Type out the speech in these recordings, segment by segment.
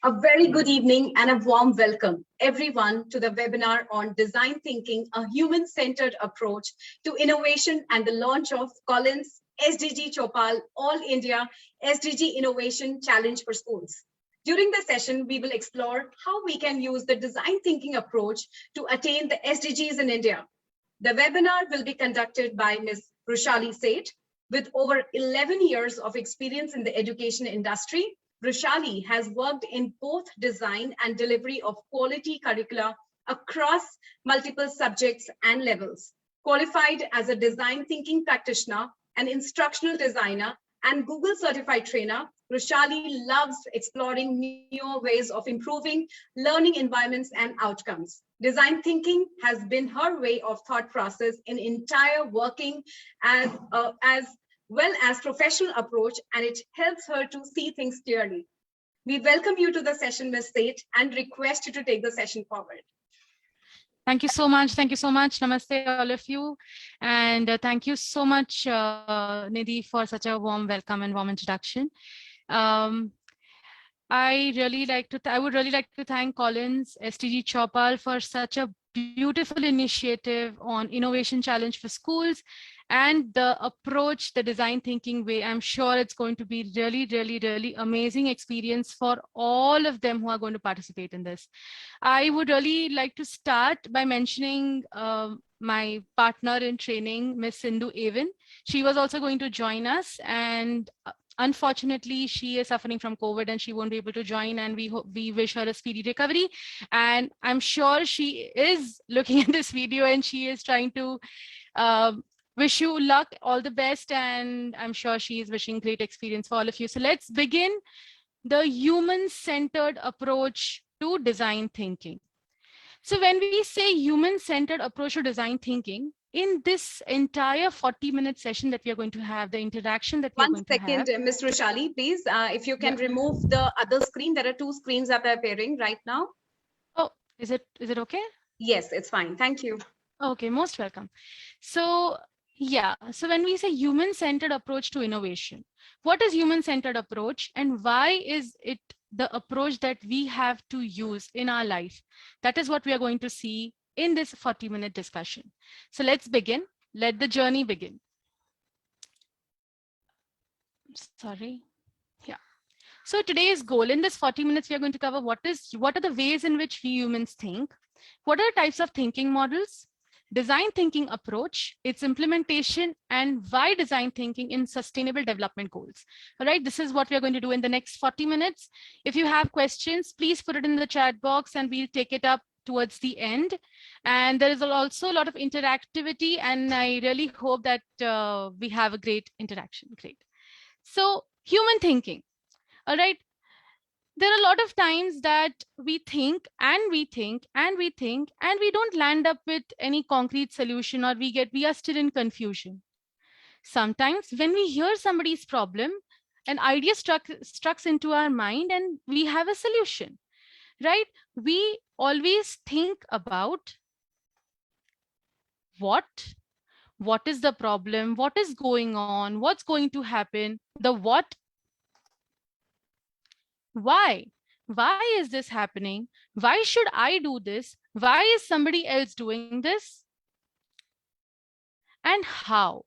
A very good evening and a warm welcome, everyone, to the webinar on Design Thinking, a human-centered approach to innovation and the launch of Collins SDG Chopal All India SDG Innovation Challenge for Schools. During the session, we will explore how we can use the design thinking approach to attain the SDGs in India. The webinar will be conducted by Ms. Rushali Seth. With over 11 years of experience in the education industry, Rushali has worked in both design and delivery of quality curricula across multiple subjects and levels. Qualified as a design thinking practitioner, an instructional designer, and Google certified trainer, Rushali loves exploring new ways of improving learning environments and outcomes. Design thinking has been her way of thought process in entire working as well as professional approach, and it helps her to see things clearly. We welcome you to the session, Ms. Seth, and request you to take the session forward. Thank you so much. Thank you so much. Namaste, all of you. And thank you so much, Nidhi, for such a warm welcome and warm introduction. I would really like to thank Collins SDG Chopal for such a beautiful initiative on Innovation Challenge for Schools and the approach, the design thinking way. I'm sure it's going to be really amazing experience for all of them who are going to participate in this. I would really like to start by mentioning my partner in training, Ms. Sindhu Avin. She was also going to join us, and unfortunately, she is suffering from COVID and she won't be able to join, and we wish her a speedy recovery. And I'm sure she is looking at this video and she is trying to wish you luck, all the best, and I'm sure she is wishing great experience for all of you. So let's begin the human-centered approach to design thinking. So when we say human-centered approach to design thinking, in this entire 40-minute session that we are going to have, the interaction that we are going to have. 1 second, Ms. Rushali, please, if you can remove the other screen. There are two screens that are appearing right now. Oh, is it okay? Yes, it's fine. Thank you. Okay, most welcome. So yeah, so when we say human-centered approach to innovation, what is human-centered approach and why is it the approach that we have to use in our life? That is what we are going to see in this 40-minute discussion. So let's begin. Let the journey begin. Sorry. Yeah. So today's goal in this 40 minutes, we are going to cover what are the ways in which we humans think, what are the types of thinking models, design thinking approach, its implementation, and why design thinking in sustainable development goals. All right, this is what we are going to do in the next 40 minutes. If you have questions, please put it in the chat box and we'll take it up towards the end. And there is also a lot of interactivity, and I really hope that we have a great interaction. Great. So human thinking. All right. There are a lot of times that we think and we think and we think and we don't land up with any concrete solution, or we are still in confusion. Sometimes when we hear somebody's problem, an idea struck into our mind and we have a solution, right? We always think about what is the problem, what is going on, what's going to happen, the what. Why is this happening? Why should I do this? Why is somebody else doing this? And how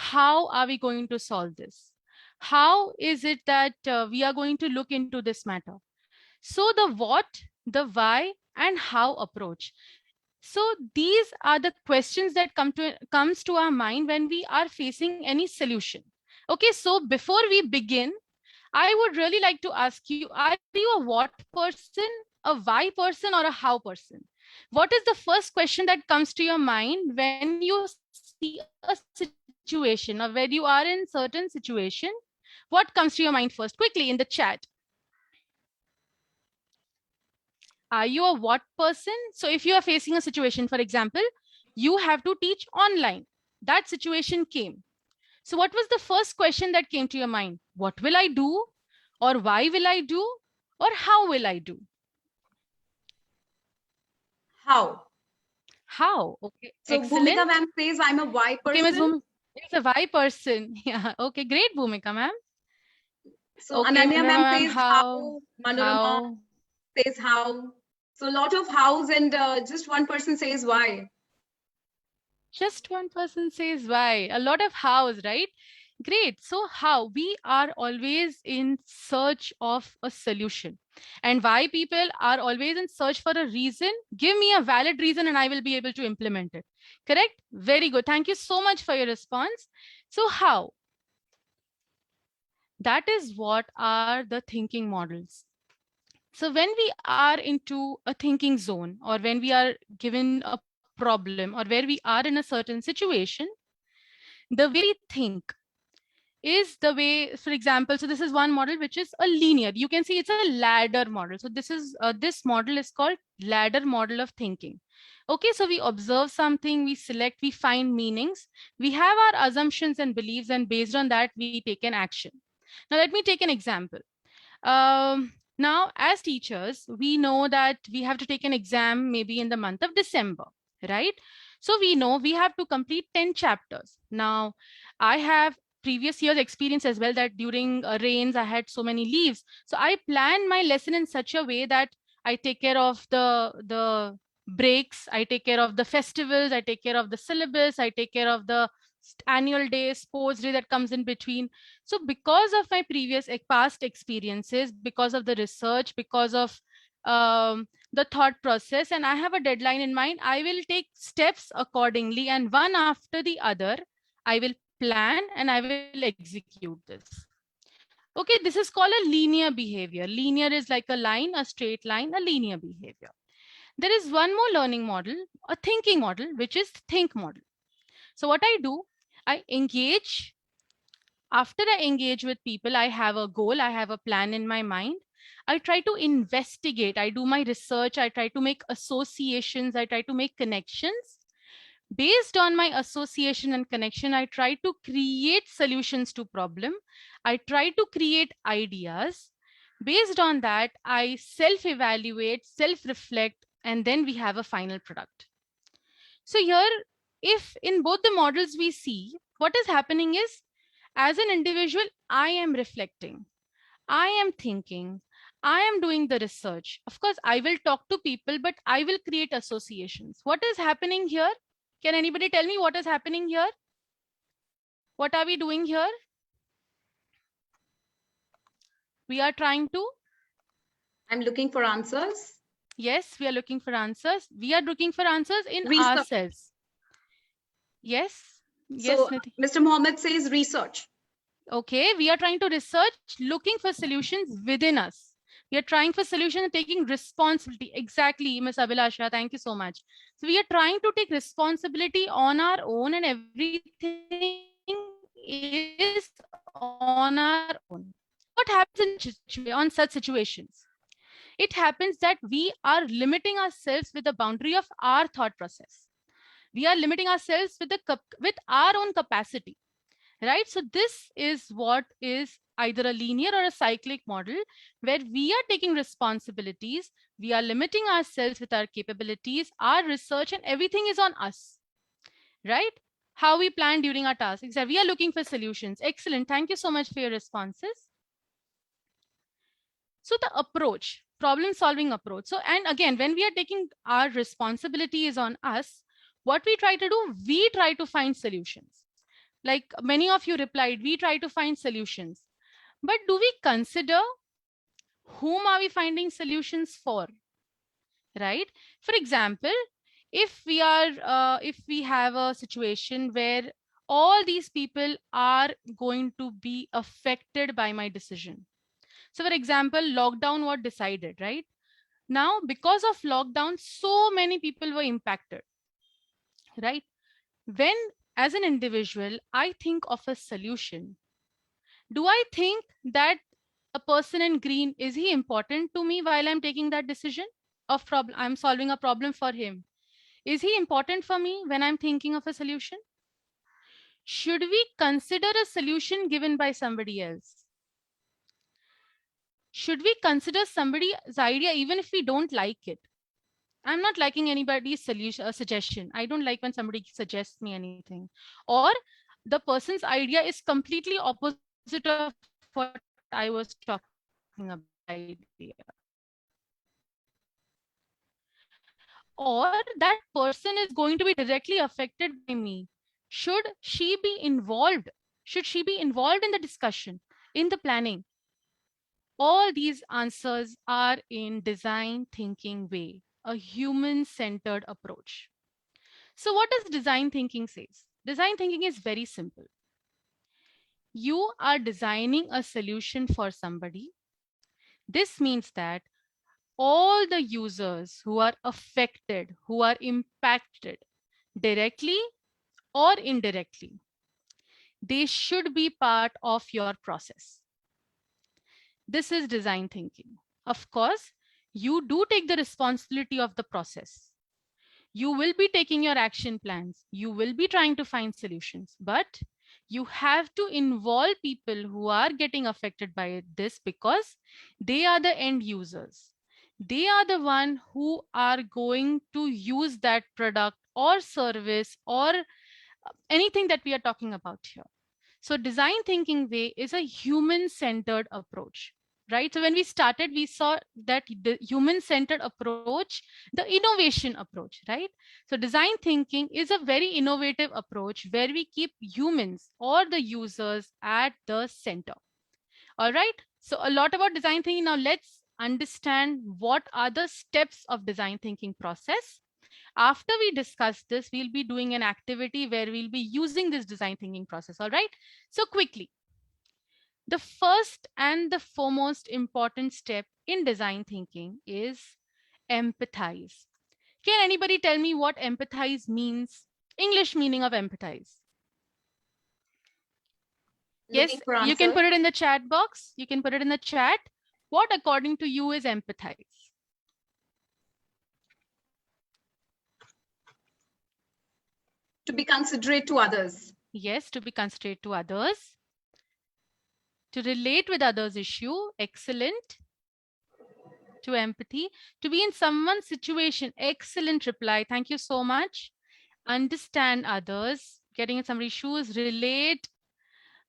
are we going to solve this? How is it that we are going to look into this matter? So the what, the why, and how approach. So these are the questions that comes to our mind when we are facing any solution. Okay, so before we begin, I would really like to ask you, are you a what person, a why person, or a how person? What is the first question that comes to your mind when you see a situation or when you are in certain situation? What comes to your mind first? Quickly in the chat. Are you a what person? So if you are facing a situation, for example, you have to teach online. That situation came. So what was the first question that came to your mind? What will I do? Or why will I do? Or how will I do? How? How? Okay. So excellent. Bhumika ma'am says I'm a why person. Okay, it's a why person. Yeah. Okay, great, Bhumika ma'am. So Okay, Ananya Manora ma'am ma'am, says how, Manorama how? says how. So a lot of hows and just one person says why. Just one person says why. A lot of hows, right? Great. So how? We are always in search of a solution. And why people are always in search for a reason? Give me a valid reason and I will be able to implement it. Correct? Very good. Thank you so much for your response. So how? That is what are the thinking models. So when we are into a thinking zone, or when we are given a problem, or where we are in a certain situation, the way we think is the way, for example, so this is one model which is a linear. You can see it's a ladder model. So this model is called ladder model of thinking. Okay, so we observe something, we select, we find meanings, we have our assumptions and beliefs, and based on that, we take an action. Now, let me take an example. Now, as teachers, we know that we have to take an exam maybe in the month of December, right? So we know we have to complete 10 chapters. Now, I have previous year's experience as well that during rains, I had so many leaves. So I plan my lesson in such a way that I take care of the breaks, I take care of the festivals, I take care of the syllabus, I take care of the annual day, sports day that comes in between. So because of my past experiences, because of the research, because of the thought process, and I have a deadline in mind, I will take steps accordingly, and one after the other, I will plan and I will execute this. Okay, this is called a linear behavior. Linear is like a line, a straight line, a linear behavior. There is one more learning model, a thinking model, which is think model. So what I do, I engage. After I engage with people, I have a goal, I have a plan in my mind. I try to investigate, I do my research, I try to make associations, I try to make connections. Based on my association and connection, I try to create solutions to problem. I try to create ideas. Based on that, I self-evaluate, self-reflect, and then we have a final product. So here, if in both the models we see, what is happening is, as an individual, I am reflecting, I am thinking, I am doing the research. Of course, I will talk to people, but I will create associations. What is happening here? Can anybody tell me what is happening here? What are we doing here? We are trying to. I'm looking for answers. Yes, we are looking for answers. We are looking for answers in Research. ourselves. Yes. So Yes, Niti. Mr. Mohammed says research. Okay, we are trying to research, looking for solutions within us. We are trying for solutions and taking responsibility. Exactly, Ms. Abhilasha, thank you so much. So we are trying to take responsibility on our own, and everything is on our own. What happens on such situations? It happens that we are limiting ourselves with the boundary of our thought process. We are limiting ourselves with our own capacity. Right? So this is what is either a linear or a cyclic model, where we are taking responsibilities, we are limiting ourselves with our capabilities, our research, and everything is on us. Right? How we plan during our tasks. We are looking for solutions. Excellent. Thank you so much for your responses. So the approach, problem solving approach. So, and again, when we are taking our responsibility is on us, what we try to do, we try to find solutions. Like many of you replied, we try to find solutions. But do we consider whom are we finding solutions for? Right? For example, if we have a situation where all these people are going to be affected by my decision. So for example, lockdown was decided, right? Now, because of lockdown, so many people were impacted, right? When, as an individual, I think of a solution, do I think that a person in green, is he important to me while I'm taking that decision of problem? I'm solving a problem for him. Is he important for me when I'm thinking of a solution? Should we consider a solution given by somebody else? Should we consider somebody's idea even if we don't like it? I'm not liking anybody's suggestion. I don't like when somebody suggests me anything. Or the person's idea is completely opposite of what I want. I was talking about, idea. Or that person is going to be directly affected by me. Should she be involved? Should she be involved in the discussion, in the planning? All these answers are in design thinking way, a human-centered approach. So what does design thinking says? Design thinking is very simple. You are designing a solution for somebody. This means that all the users who are affected, who are impacted directly or indirectly, they should be part of your process. This is design thinking. Of course, you do take the responsibility of the process. You will be taking your action plans. You will be trying to find solutions, but you have to involve people who are getting affected by this because they are the end users. They are the one who are going to use that product or service or anything that we are talking about here. So design thinking way is a human-centered approach, right? So when we started, we saw that the human-centered approach, the innovation approach, right? So design thinking is a very innovative approach where we keep humans or the users at the center. All right. So a lot about design thinking. Now let's understand what are the steps of design thinking process. After we discuss this, we'll be doing an activity where we'll be using this design thinking process. All right. So quickly, the first and the foremost important step in design thinking is empathize. Can anybody tell me what empathize means? English meaning of empathize. Yes, Looking for you can answers. put it in the chat box. You can put it in the chat. What according to you is empathize? To be considerate to others. Yes, to be considerate to others. To relate with others' issue, excellent. To empathy, to be in someone's situation, excellent reply. Thank you so much. Understand others, getting in somebody's shoes, relate.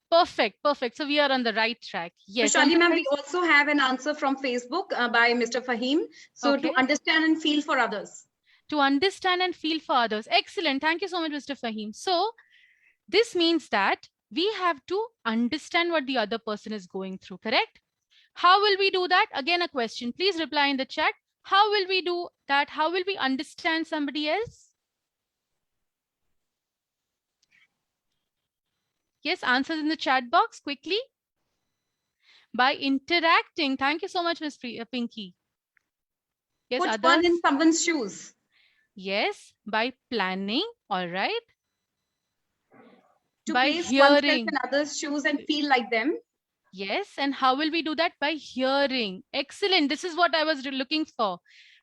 Perfect, perfect. So we are on the right track. Yes. Shali ma'am, we Empathize. also have an answer from Facebook by Mr. Fahim. So Okay. to understand and feel for others. To understand and feel for others. Excellent. Thank you so much, Mr. Fahim. So this means that we have to understand what the other person is going through, correct? How will we do that? Again, a question. Please reply in the chat. How will we do that? How will we understand somebody else? Yes, answers in the chat box quickly. By interacting. Thank you so much, Ms. Pinky. Yes, Put others. one in someone's shoes. Yes, by planning. All right. To By place oneself hearing. in others' shoes and feel like them. Yes, and how will we do that? By hearing. Excellent. This is what I was looking for.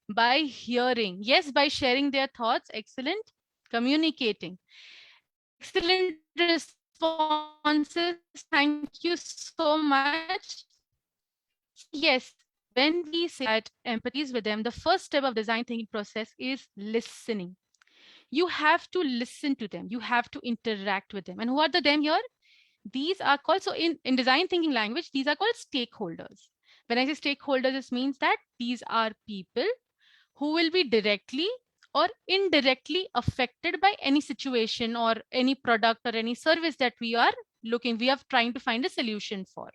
By hearing. Yes, by sharing their thoughts. Excellent. Communicating. Excellent responses. Thank you so much. Yes, when we say that empathy is with them, the first step of design thinking process is listening. You have to listen to them. You have to interact with them. And who are the them here? These are called, so in design thinking language, these are called stakeholders. When I say stakeholders, this means that these are people who will be directly or indirectly affected by any situation or any product or any service that we are trying to find a solution for.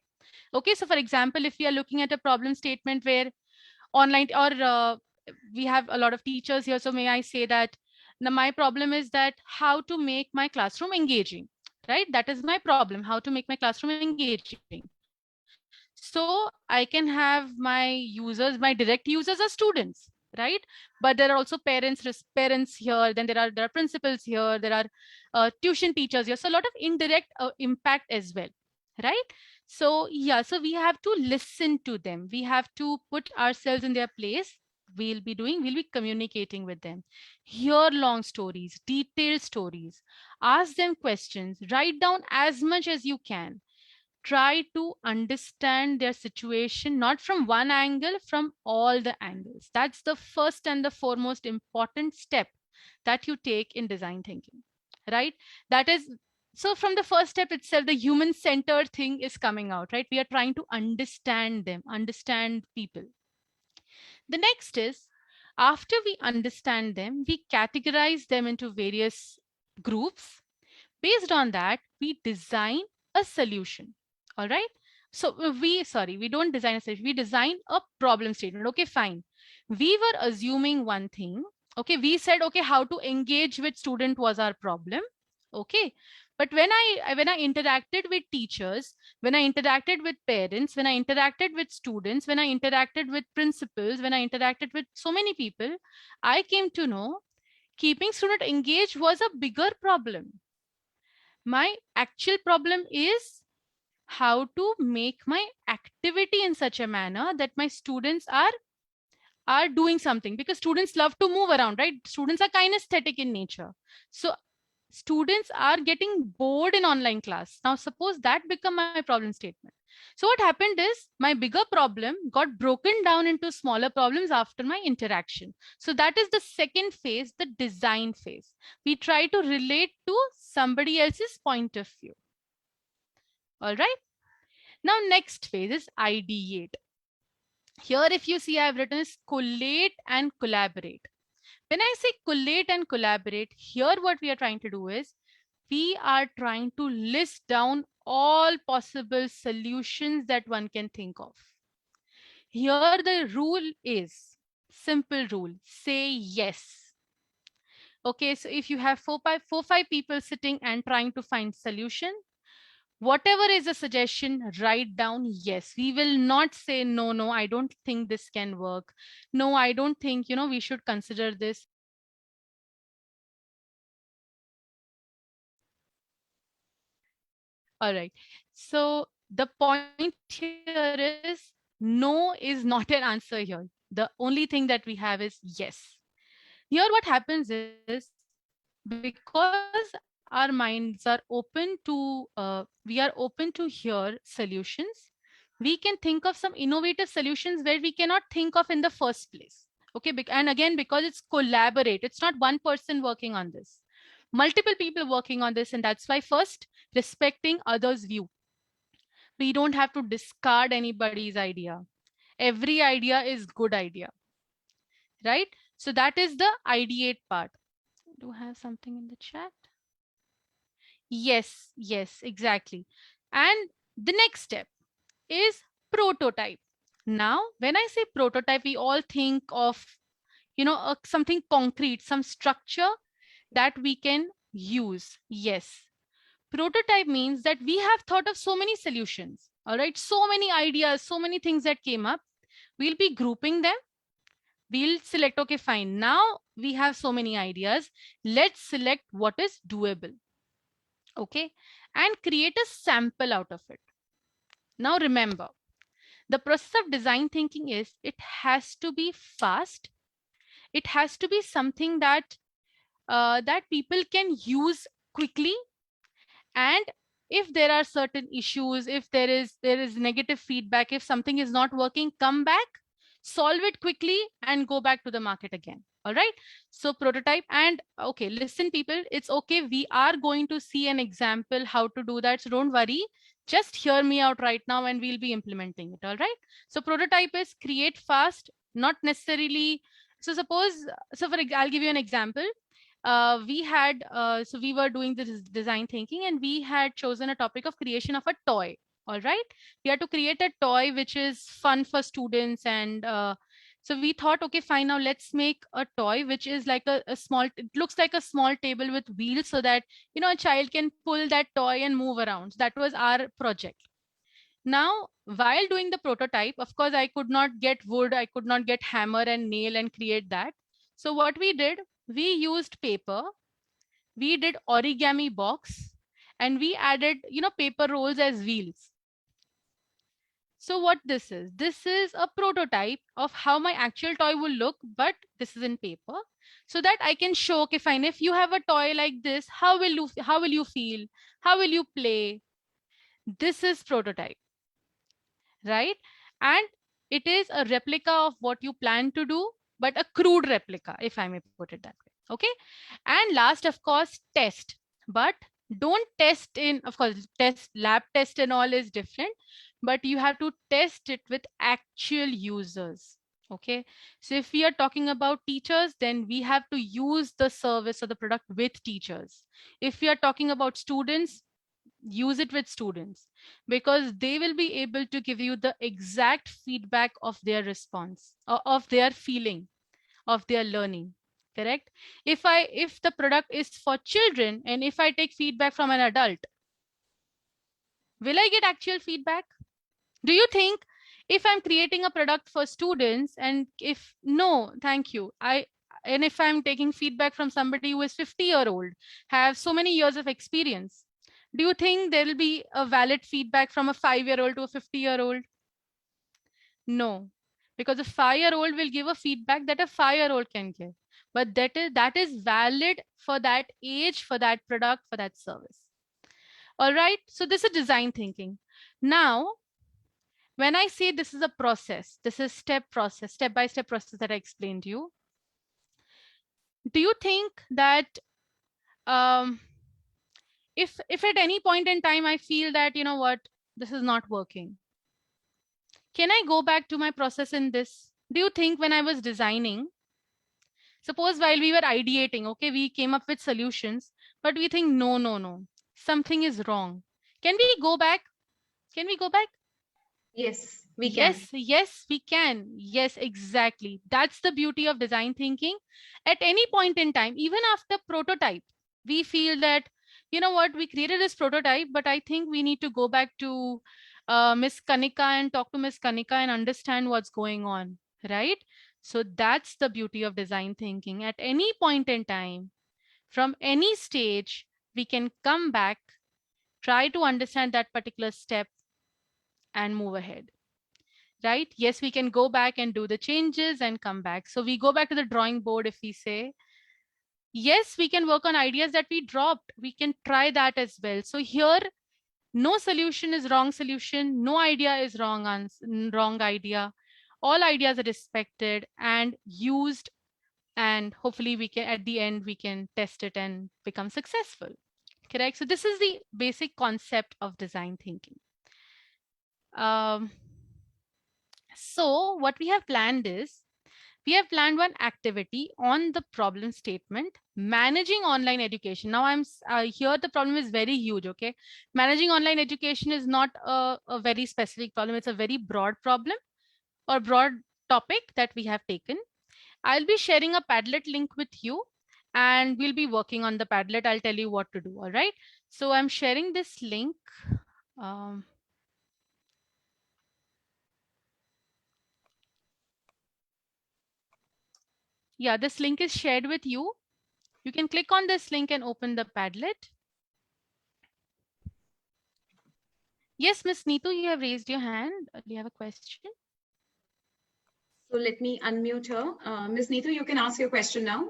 Okay, so for example, if we are looking at a problem statement where online or we have a lot of teachers here, so may I say that now my problem is that how to make my classroom engaging, right? That is my problem, how to make my classroom engaging. So I can have my users, my direct users are students, right? But there are also parents here, then there are principals here, there are tuition teachers here. So a lot of indirect impact as well, right? So yeah, so we have to listen to them. We have to put ourselves in their place. We'll be communicating with them. Hear long stories, detailed stories, ask them questions, write down as much as you can. Try to understand their situation, not from one angle, from all the angles. That's the first and the foremost important step that you take in design thinking, right? That is So from the first step itself, the human-centered thing is coming out, right? We are trying to understand them, understand people. The next is, after we understand them, we categorize them into various groups. Based on that, we design a solution. All right. So we don't design a solution, we design a problem statement. Okay, fine. We were assuming one thing. Okay, we said, okay, how to engage with student was our problem. Okay. But when I interacted with teachers, when I interacted with parents, when I interacted with students, when I interacted with principals, when I interacted with so many people, I came to know keeping student engaged was a bigger problem. My actual problem is how to make my activity in such a manner that my students are doing something, because students love to move around, right? Students are kinesthetic in nature. So students are getting bored in online class. Now suppose that become my problem statement. So what happened is my bigger problem got broken down into smaller problems after my interaction. So that is the second phase, the design phase. We try to relate to somebody else's point of view. All right. Now next phase is ideate. Here if you see, I've written is collate and collaborate. When I say collate and collaborate, here what we are trying to do is we are trying to list down all possible solutions that one can think of. Here the rule is simple rule, say yes. Okay, so if you have four, five people sitting and trying to find solution, whatever is a suggestion, write down yes. We will not say no, I don't think this can work. No, I don't think, we should consider this. All right. So the point here is no is not an answer here. The only thing that we have is yes. Here what happens is, because our minds are open to, we are open to hear solutions, we can think of some innovative solutions where we cannot think of in the first place. Okay, and again, because it's collaborate, it's not one person working on this, multiple people working on this, and that's why first, respecting others' view. We don't have to discard anybody's idea. Every idea is good idea, right? So that is the ideate part. Do I have something in the chat? Yes, exactly. And the next step is prototype. Now, when I say prototype, we all think of, something concrete, some structure that we can use. Yes. Prototype means that we have thought of so many solutions, all right? So many ideas, so many things that came up. We'll be grouping them. We'll select, okay, fine. Now we have so many ideas. Let's select what is doable. Okay, and create a sample out of it. Now remember, the process of design thinking is it has to be fast. It has to be something that that people can use quickly. And if there are certain issues, if there is negative feedback, if something is not working, come back, solve it quickly, and go back to the market again. All right. So prototype, and okay, listen, people, it's okay. We are going to see an example how to do that. So don't worry. Just hear me out right now and we'll be implementing it. All right. So prototype is create fast, not necessarily. So suppose, I'll give you an example. So we were doing this design thinking and we had chosen a topic of creation of a toy. All right. We had to create a toy which is fun for students, and so we thought, okay, fine, now let's make a toy which is like a small, it looks like a small table with wheels, so that, a child can pull that toy and move around. So that was our project. Now, while doing the prototype, of course, I could not get wood, I could not get hammer and nail and create that. So what we did, we used paper, we did origami box, and we added, paper rolls as wheels. So what this is a prototype of how my actual toy will look, but this is in paper, so that I can show, okay, fine, if you have a toy like this, how will you feel? How will you play? This is prototype, right? And it is a replica of what you plan to do, but a crude replica, if I may put it that way. Okay. And last, of course, test, but Don't test in, of course, lab test and all is different, but you have to test it with actual users. Okay, so if we are talking about teachers, then we have to use the service or the product with teachers. If we are talking about students, use it with students, because they will be able to give you the exact feedback of their response, or of their feeling, of their learning. Correct? If the product is for children and if I take feedback from an adult, will I get actual feedback? Do you think if I'm creating a product for students, and if no, thank you, and if I'm taking feedback from somebody who is 50-year-old, have so many years of experience, do you think there will be a valid feedback from a 5-year-old to a 50-year-old? No, because a 5-year-old will give a feedback that a 5-year-old can give, but that is valid for that age, for that product, for that service. All right, so this is design thinking. Now, when I say this is a process, this is step by step process that I explained to you. Do you think that if at any point in time I feel that, you know what, this is not working, can I go back to my process in this? Do you think when I was designing, suppose while we were ideating, okay, we came up with solutions, but we think, no, no, no, something is wrong. Can we go back? Can we go back? Yes, we can. Yes, yes, we can. Yes, exactly. That's the beauty of design thinking. At any point in time, even after prototype, we feel that, you know what, we created this prototype, but I think we need to go back to Miss Kanika and talk to Miss Kanika and understand what's going on, right? So that's the beauty of design thinking. At any point in time, from any stage, we can come back, try to understand that particular step and move ahead. Right? Yes, we can go back and do the changes and come back. So we go back to the drawing board if we say, yes, we can work on ideas that we dropped. We can try that as well. So here, no solution is wrong solution. No idea is wrong idea. All ideas are respected and used. And hopefully we can, at the end, we can test it and become successful. Correct? So this is the basic concept of design thinking. So what we have planned is, we have planned one activity on the problem statement, managing online education. Now here the problem is very huge, okay? Managing online education is not a very specific problem. It's a very broad problem or broad topic that we have taken. I'll be sharing a Padlet link with you and we'll be working on the Padlet. I'll tell you what to do, all right? So I'm sharing this link. Yeah, this link is shared with you. You can click on this link and open the Padlet. Yes, Miss Neetu, you have raised your hand. Do you have a question? So let me unmute her. Ms. Neetu, you can ask your question now.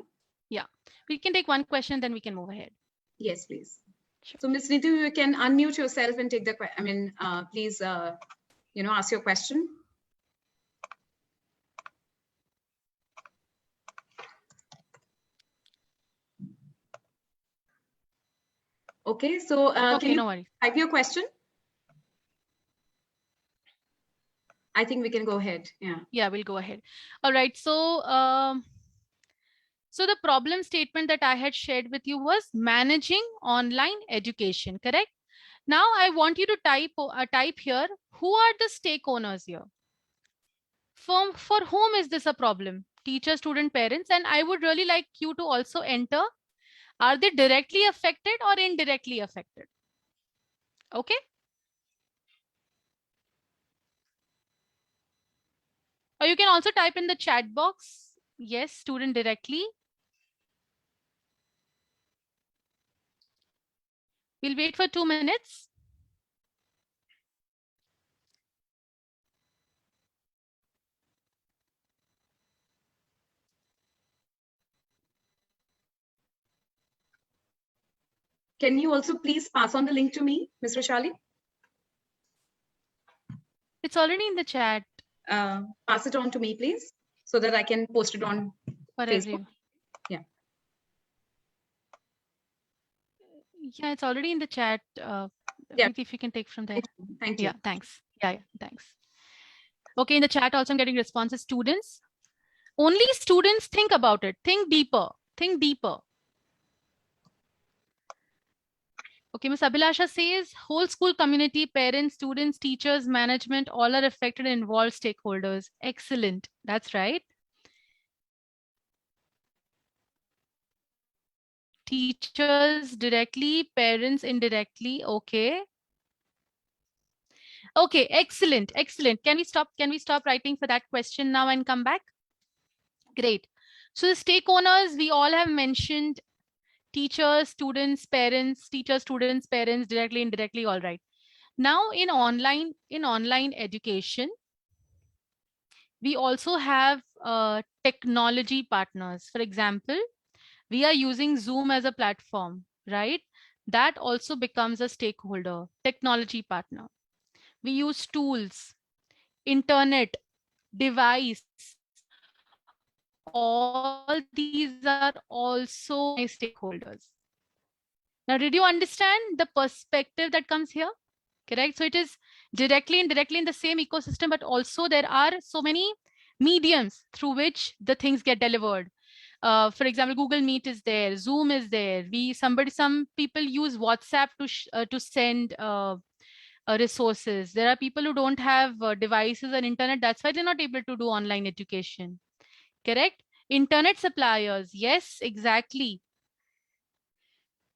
Yeah, we can take one question, then we can move ahead. Yes, please. Sure. So Ms. Neetu, you can unmute yourself and take the question. Please, ask your question. Okay, so okay, can you no worries. type your question? I think we can go ahead. Yeah. Yeah, we'll go ahead. All right. So, so the problem statement that I had shared with you was managing online education, correct? Now I want you to type here, who are the stake owners here? For whom is this a problem? Teacher, student, parents. And I would really like you to also enter, are they directly affected or indirectly affected? Okay. Or you can also type in the chat box, yes, student directly. We'll wait for 2 minutes. Can you also please pass on the link to me, Ms. Roshali? It's already in the chat. Pass it on to me, please, so that I can post it on For Facebook. everyone. Yeah. Yeah, it's already in the chat. Yeah. Preeti, if you can take from there. Thank you. Yeah, thanks. Yeah, thanks. Okay, in the chat also I'm getting responses. Students. Only students think about it. Think deeper. Think deeper. Okay, Ms. Abhilasha says whole school community, parents, students, teachers, management, all are affected and involved stakeholders. Excellent. That's right. Teachers directly, parents indirectly. Okay. Okay, excellent, excellent. Can we stop writing for that question now and come back? Great. So the stake owners, we all have mentioned teachers, students, parents, teachers, students, parents, directly, indirectly, all right. Now in online education, we also have technology partners. For example, we are using Zoom as a platform, right? That also becomes a stakeholder, technology partner. We use tools, internet, device. All these are also my stakeholders. Now, did you understand the perspective that comes here? Correct. So it is directly and indirectly in the same ecosystem, but also there are so many mediums through which the things get delivered. For example, Google Meet is there, Zoom is there. Some people use WhatsApp to send resources. There are people who don't have devices and internet. That's why they're not able to do online education. Correct. Internet suppliers. Yes, exactly.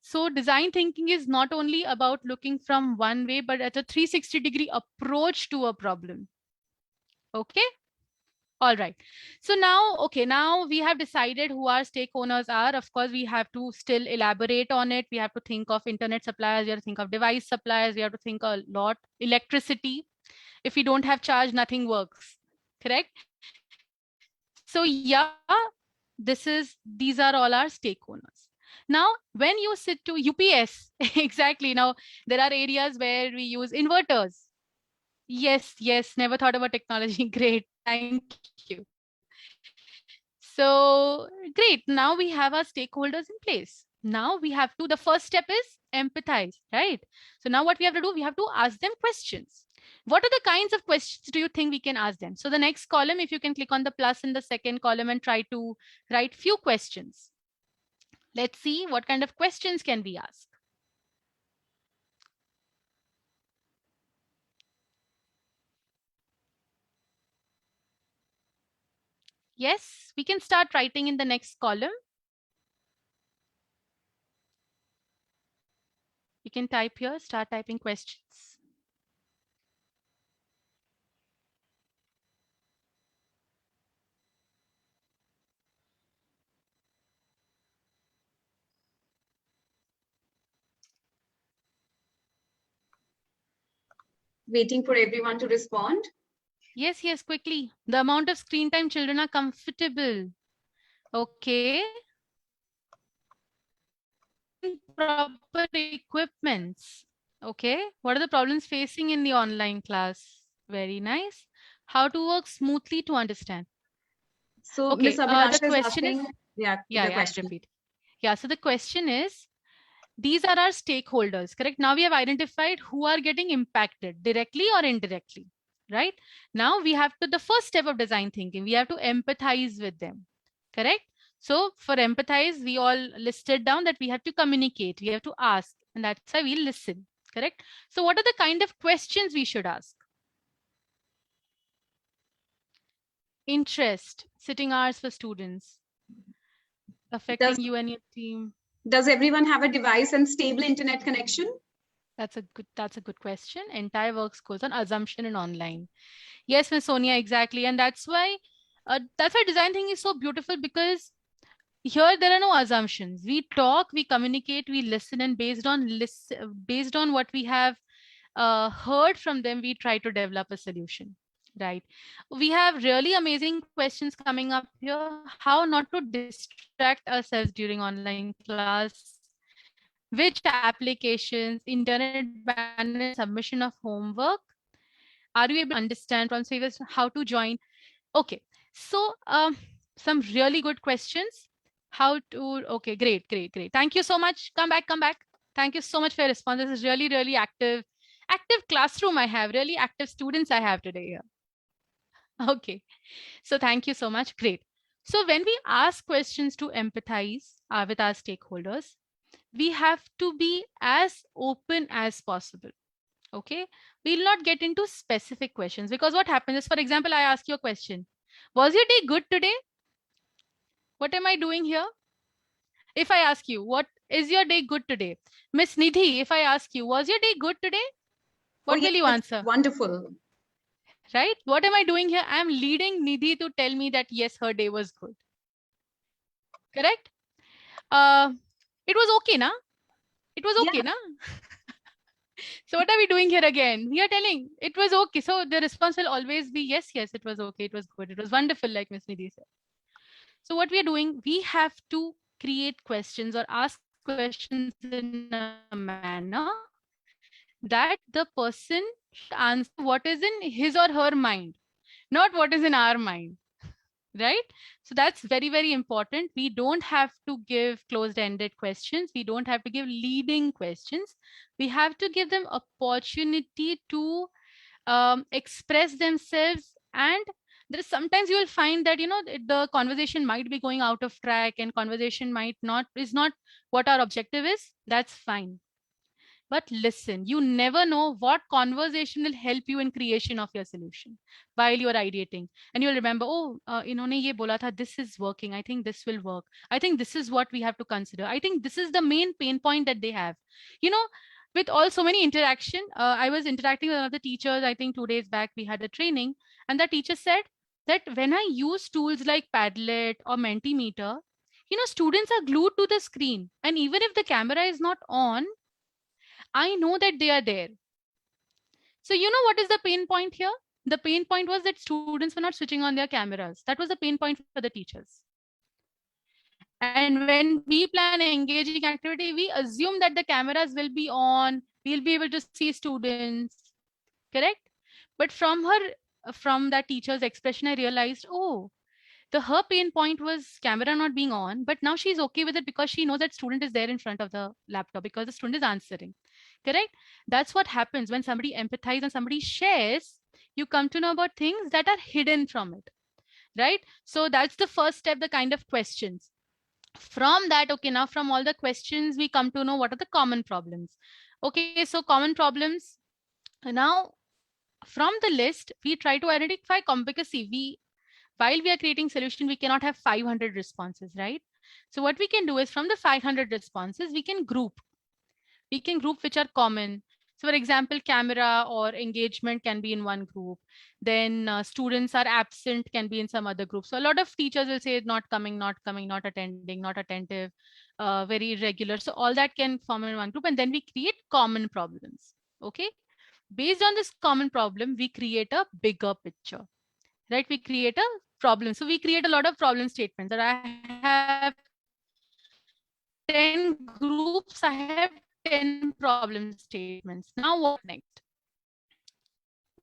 So design thinking is not only about looking from one way, but at a 360-degree approach to a problem. Okay. All right. So now, okay, now we have decided who our stake owners are. Of course, we have to still elaborate on it. We have to think of internet suppliers. We have to think of device suppliers. We have to think a lot. Electricity. If we don't have charge, nothing works. Correct. So yeah, these are all our stake owners. Now, when you sit to UPS, exactly. Now, there are areas where we use inverters. Yes, yes, never thought about technology. Great, thank you. So, great. Now we have our stakeholders in place. Now we have to, the first step is empathize, right? So now what we have to do, we have to ask them questions. What are the kinds of questions do you think we can ask them? So the next column, if you can click on the plus in the second column and try to write few questions. Let's see what kind of questions can we ask. Yes, we can start writing in the next column. You can type here, start typing questions. Waiting for everyone to respond. Yes, yes, quickly. The amount of screen time children are comfortable. Okay. Proper equipments. Okay. What are the problems facing in the online class? Very nice. How to work smoothly to understand. So Ms. Okay. The Abhilasha is question is, asking, yeah, yeah, the I'll question. repeat. Yeah. So the question is, these are our stakeholders, correct? Now we have identified who are getting impacted directly or indirectly, right? Now we have to, the first step of design thinking, we have to empathize with them, correct? So for empathize, we all listed down that we have to communicate, we have to ask, and that's why we listen, correct? So what are the kind of questions we should ask? Interest, sitting hours for students, affecting you and your team. Does everyone have a device and stable internet connection? That's a good question. Entire works goes on assumption and online. Yes, Miss Sonia, exactly. And that's why design thinking is so beautiful, because here there are no assumptions. We talk, we communicate, we listen, and based on what we have heard from them, we try to develop a solution. Right. We have really amazing questions coming up here. How not to distract ourselves during online class? Which applications, internet ban and submission of homework? Are you able to understand from savers how to join? Okay, so some really good questions. How to, okay, great, great, great. Thank you so much. Come back, come back. Thank you so much for your response. This is really, really active classroom I have, really active students I have today here. Okay, so thank you so much. Great. So when we ask questions to empathize with our stakeholders, we have to be as open as possible. Okay, we'll not get into specific questions, because what happens is, for example, I ask you a question. Was your day good today? What am I doing here? If I ask you, what is your day good today? Miss Nidhi, if I ask you, was your day good today? What will you answer? Wonderful. Right? What am I doing here? I'm leading Nidhi to tell me that yes, her day was good. Correct? It was okay, na? It was okay, na? So what are we doing here again? We are telling it was okay. So the response will always be yes, yes, it was okay, it was good, it was wonderful, like Miss Nidhi said. So what we are doing, we have to create questions or ask questions in a manner that the person should answer what is in his or her mind, not what is in our mind. Right? So that's very, very important. We don't have to give closed-ended questions. We don't have to give leading questions. We have to give them opportunity to express themselves. And there is sometimes you will find that, you know, the conversation might be going out of track and conversation is not what our objective is. That's fine. But listen, you never know what conversation will help you in creation of your solution while you're ideating. And you'll remember, oh, inhone ye bola tha, this is working. I think this will work. I think this is what we have to consider. I think this is the main pain point that they have. You know, with all so many interaction, I was interacting with one of the teachers, I think 2 days back, we had a training. And the teacher said that when I use tools like Padlet or Mentimeter, you know, students are glued to the screen. And even if the camera is not on, I know that they are there. So you know what is the pain point here? The pain point was that students were not switching on their cameras. That was the pain point for the teachers. And when we plan engaging activity, we assume that the cameras will be on, we'll be able to see students, correct? But from that teacher's expression, I realized, oh, her pain point was camera not being on, but now she's okay with it because she knows that student is there in front of the laptop because the student is answering. Correct? That's what happens when somebody empathizes and somebody shares. You come to know about things that are hidden from it. Right? So that's the first step, the kind of questions. From that, okay, now from all the questions, we come to know what are the common problems. Okay, so common problems. Now, from the list, we try to identify because see, while we are creating solution, we cannot have 500 responses, right? So what we can do is from the 500 responses, we can group which are common. So for example, camera or engagement can be in one group. Then students are absent can be in some other group. So a lot of teachers will say not coming, not attending, not attentive, very irregular. So all that can form in one group, and then we create common problems. Okay. Based on this common problem, we create a bigger picture, right? We create a problem. So we create a lot of problem statements that I have 10 groups, I have 10 problem statements. Now what next?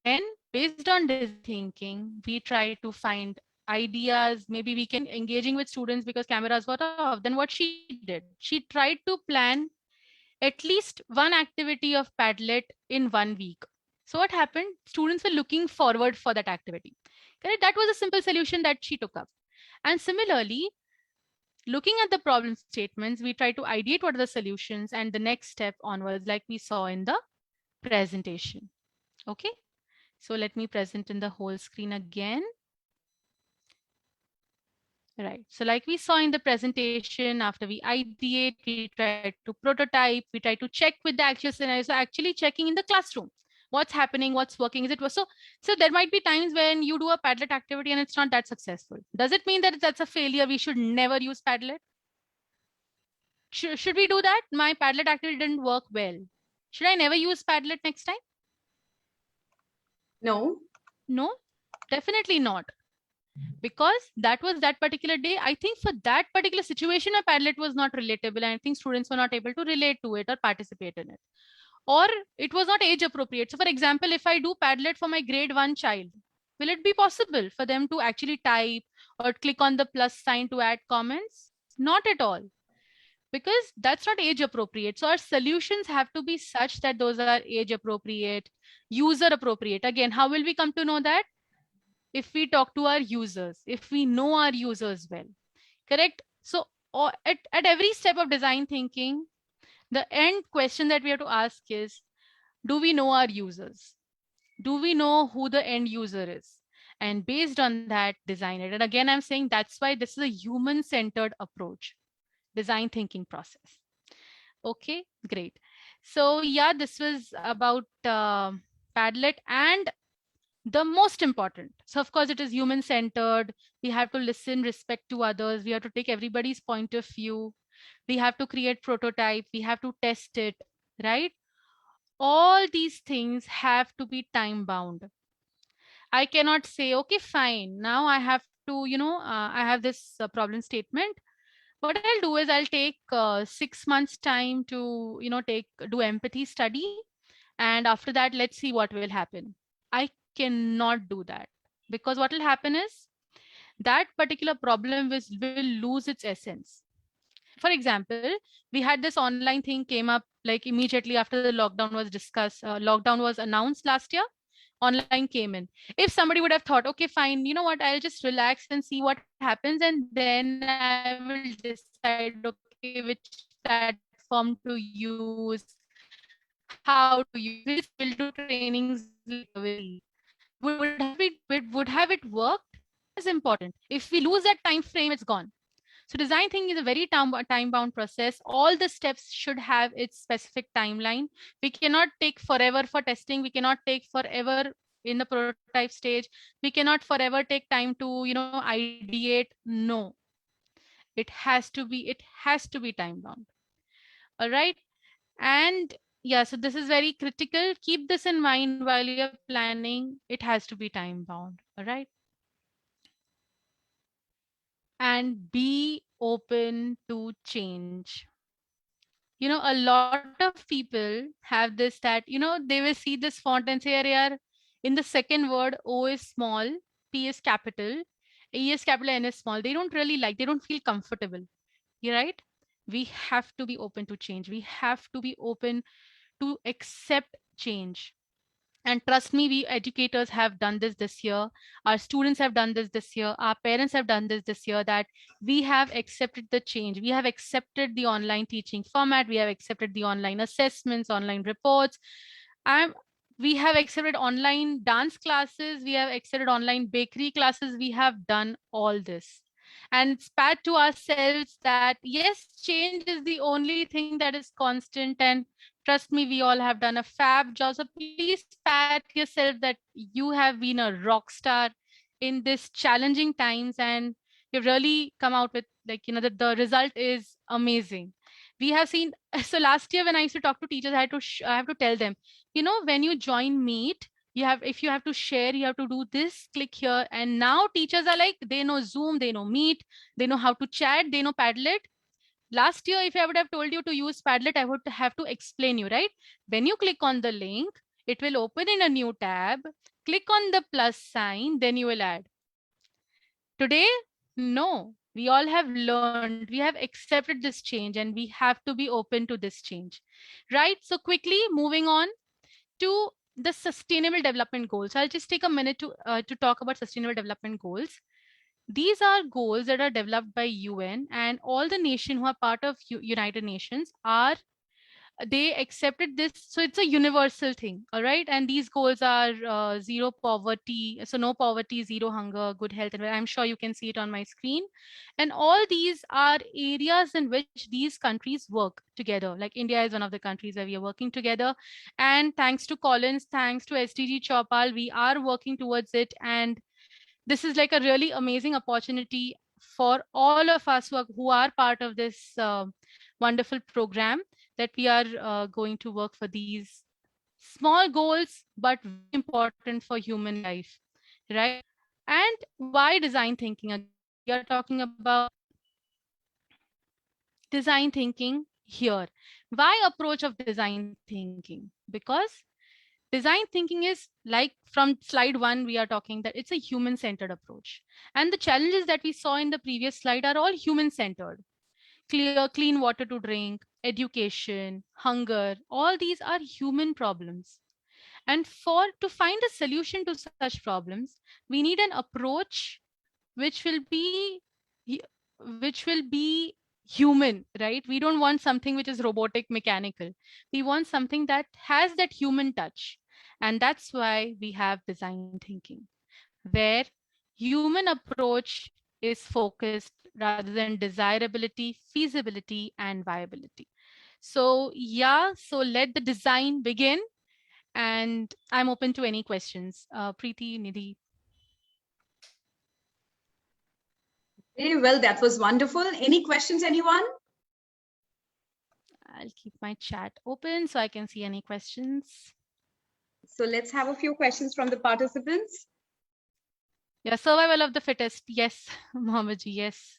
Then based on this thinking, we try to find ideas. Maybe we can engaging with students because cameras were off. Then what she did, she tried to plan at least one activity of Padlet in 1 week. So what happened? Students were looking forward for that activity. Correct? That was a simple solution that she took up. And similarly, looking at the problem statements, we try to ideate what are the solutions and the next step onwards, like we saw in the presentation. Okay. So let me present in the whole screen again. Right. So like we saw in the presentation, after we ideate, we try to prototype, we try to check with the actual scenario. So actually checking in the classroom, what's happening, what's working, is it so there might be times when you do a Padlet activity and it's not that successful. Does it mean that that's a failure? We should never use Padlet? Should we do that? My Padlet activity didn't work well. Should I never use Padlet next time? No. No, definitely not. Because that was that particular day. I think for that particular situation, a Padlet was not relatable. And I think students were not able to relate to it or participate in it. Or it was not age appropriate. So for example, if I do Padlet for my grade 1 child, will it be possible for them to actually type or click on the plus sign to add comments? Not at all. because that's not age appropriate. So our solutions have to be such that those are age appropriate, user appropriate. Again, how will we come to know that? If we talk to our users, if we know our users well, correct? So at every step of design thinking, the end question that we have to ask is, do we know our users? Do we know who the end user is? And based on that, design it. And again, I'm saying that's why this is a human-centered approach, design thinking process. Okay, great. So yeah, this was about Padlet, and the most important. So of course, it is human-centered. We have to listen, respect to others. We have to take everybody's point of view. We have to create prototype. We have to test it, right? All these things have to be time bound. I cannot say, okay, fine. Now I have to, I have this problem statement. What I'll do is I'll take 6 months time to, do empathy study. And after that, let's see what will happen. I cannot do that, because what will happen is that particular problem will lose its essence. For example, we had this online thing came up like immediately after the lockdown was discussed, lockdown was announced last year, online came in. If somebody would have thought, okay, fine, you know what, I'll just relax and see what happens, and then I will decide, okay, which platform to use, how to use this, will do trainings. Would have it worked? Is important. If we lose that time frame, it's gone. So design thinking is a very time-bound process. All the steps should have its specific timeline. We cannot take forever for testing. We cannot take forever in the prototype stage. We cannot forever take time to, ideate. No, it has to be time-bound. All right. And yeah, so this is very critical. Keep this in mind while you're planning. It has to be time-bound. All right. And be open to change. A lot of people have this, that they will see this font and say, "Yaar, in the second word, O is small, P is capital, E is capital, N is small." They don't really like, they don't feel comfortable. You're right. We have to be open to change. We have to be open to accept change. And trust me, we educators have done this year. Our students have done this year. Our parents have done this year, that we have accepted the change. We have accepted the online teaching format. We have accepted the online assessments, online reports. We have accepted online dance classes. We have accepted online bakery classes. We have done all this. And it's pat to ourselves that yes, change is the only thing that is constant. And trust me, we all have done a fab job. So please pat yourself that you have been a rock star in this challenging times, and you've really come out with, like, the result is amazing. We have seen, so last year when I used to talk to teachers, I have to tell them, when you join Meet, if you have to share, you have to do this, click here. And now teachers are like, they know Zoom, they know Meet, they know how to chat, they know Padlet. Last year, if I would have told you to use Padlet, I would have to explain you, right? When you click on the link, it will open in a new tab. Click on the plus sign, then you will add. Today, no, we all have learned, we have accepted this change, and we have to be open to this change, right? So quickly moving on to the sustainable development goals. I'll just take a minute to talk about sustainable development goals. These are goals that are developed by UN, and all the nations who are part of United Nations they accepted this. So it's a universal thing. All right. And these goals are zero poverty. So no poverty, zero hunger, good health. And I'm sure you can see it on my screen. And all these are areas in which these countries work together. Like India is one of the countries where we are working together. And thanks to Collins, thanks to SDG Chopal, we are working towards it. And this is like a really amazing opportunity for all of us who are part of this wonderful program, that we are going to work for these small goals, but very important for human life, right? And why design thinking? Again, we are talking about design thinking here. Why approach of design thinking? Because design thinking is, like from slide 1, we are talking that it's a human-centered approach. And the challenges that we saw in the previous slide are all human-centered. clean water to drink, education, hunger, all these are human problems. And to find a solution to such problems, we need an approach which will be which will be human, right? We don't want something which is robotic, mechanical. We want something that has that human touch. And that's why we have design thinking, where human approach is focused rather than desirability, feasibility, and viability. So yeah, so let the design begin, and I'm open to any questions. Preeti, Nidhi. Very well, that was wonderful. Any questions, anyone? I'll keep my chat open so I can see any questions. So let's have a few questions from the participants. Yeah, survival of the fittest. Yes, Mohammed ji, yes.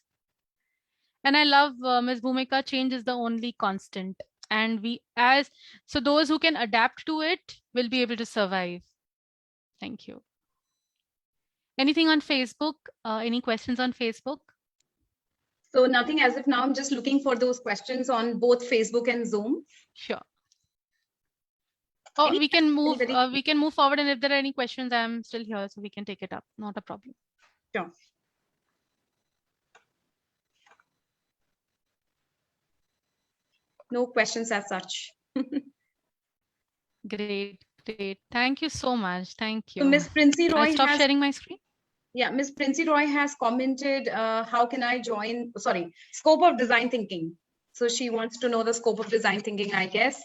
And I love Ms. Bhumika, change is the only constant. And so those who can adapt to it will be able to survive. Thank you. Anything on Facebook? Any questions on Facebook? So nothing as of now. I'm just looking for those questions on both Facebook and Zoom. Sure. Oh, we can move. We can move forward, and if there are any questions, I'm still here, so we can take it up. Not a problem. Sure. No questions as such. Great. Thank you so much. Thank you. So Ms. Princey Roy I'll stop sharing my screen. Yeah, Ms. Princey Roy has commented, how can I join, sorry, scope of design thinking. So she wants to know the scope of design thinking, I guess.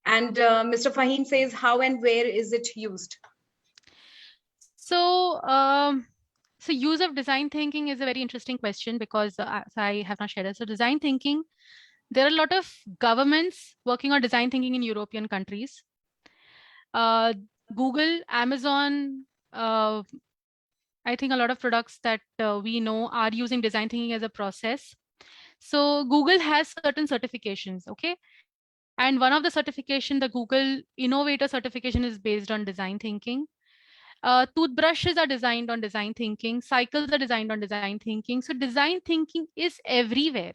And Mr. Fahim says, how and where is it used? So, so use of design thinking is a very interesting question, because I have not shared it. So design thinking, there are a lot of governments working on design thinking in European countries. Google, Amazon, I think a lot of products that we know are using design thinking as a process. So Google has certain certifications, okay? And one of the certification, the Google Innovator certification, is based on design thinking. Toothbrushes are designed on design thinking. Cycles are designed on design thinking. So design thinking is everywhere.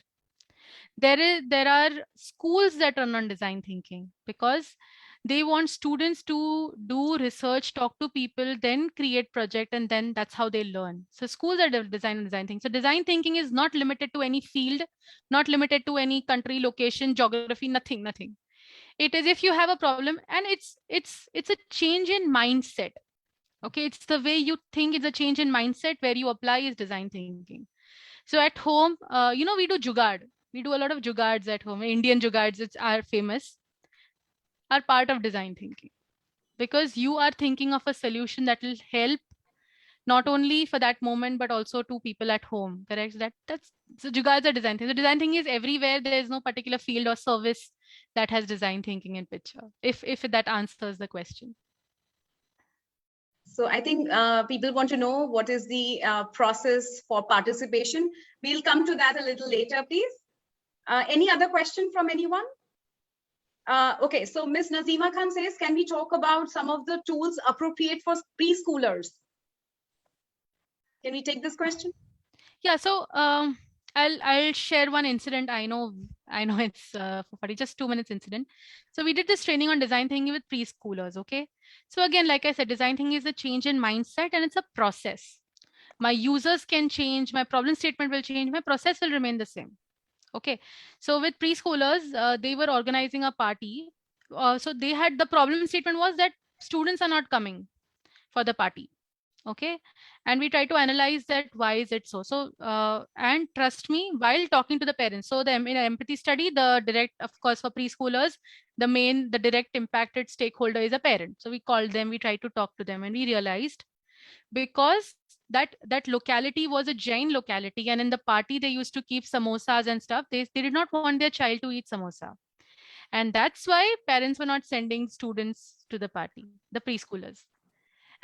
There are schools that run on design thinking, because they want students to do research, talk to people, then create project, and then that's how they learn. So schools are design thinking. So design thinking is not limited to any field, not limited to any country, location, geography, nothing. It is if you have a problem, and it's a change in mindset. Okay, it's the way you think. It's a change in mindset where you apply is design thinking. So at home, we do jugaad. We do a lot of jugads at home. Indian jugads are famous, are part of design thinking, because you are thinking of a solution that will help not only for that moment, but also to people at home. Correct? That's so jugads are design thinking. So design thinking is everywhere. There is no particular field or service that has design thinking in picture. If that answers the question. So I think people want to know what is the process for participation. We'll come to that a little later, please. Any other question from anyone? Okay, so Ms. Nazima Khan says, can we talk about some of the tools appropriate for preschoolers? Can we take this question? Yeah, so I'll share one incident. I know it's for just 2 minutes incident. So we did this training on design thinking with preschoolers. Okay, so again, like I said, design thinking is a change in mindset, and it's a process. My users can change, my problem statement will change, my process will remain the same. Okay, so with preschoolers, they were organizing a party. So they had, the problem statement was that students are not coming for the party. Okay, and we try to analyze that, why is it so. And trust me, while talking to the parents, so in an empathy study, the direct, of course, for preschoolers, the direct impacted stakeholder is a parent. So we called them, we tried to talk to them, and we realized, because that locality was a Jain locality, and in the party they used to keep samosas and stuff. They did not want their child to eat samosa, and that's why parents were not sending students to the party, the preschoolers.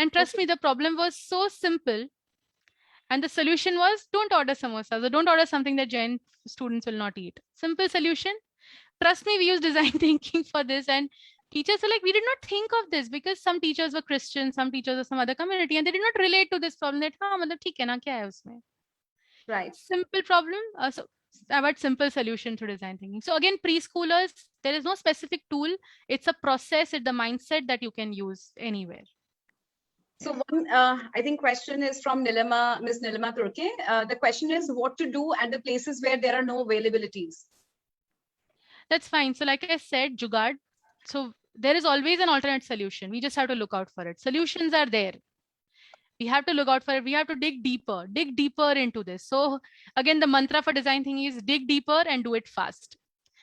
And trust me, the problem was so simple. And the solution was, don't order samosas, or don't order something that Jain students will not eat. Simple solution. Trust me, we use design thinking for this. And teachers are like, we did not think of this, because some teachers were Christian, some teachers were some other community, and they did not relate to this problem that, matlab, theek hai na, kya hai usme? Right. Simple problem. So about simple solution to design thinking. So again, preschoolers, there is no specific tool. It's a process, it's the mindset that you can use anywhere. So one, I think question is from Nilima, Ms. Nilima Turke. The question is what to do at the places where there are no availabilities. That's fine. So like I said, Jugaad. So there is always an alternate solution. We just have to look out for it. Solutions are there. We have to look out for it. We have to dig deeper into this. So again, the mantra for design thinking is dig deeper and do it fast.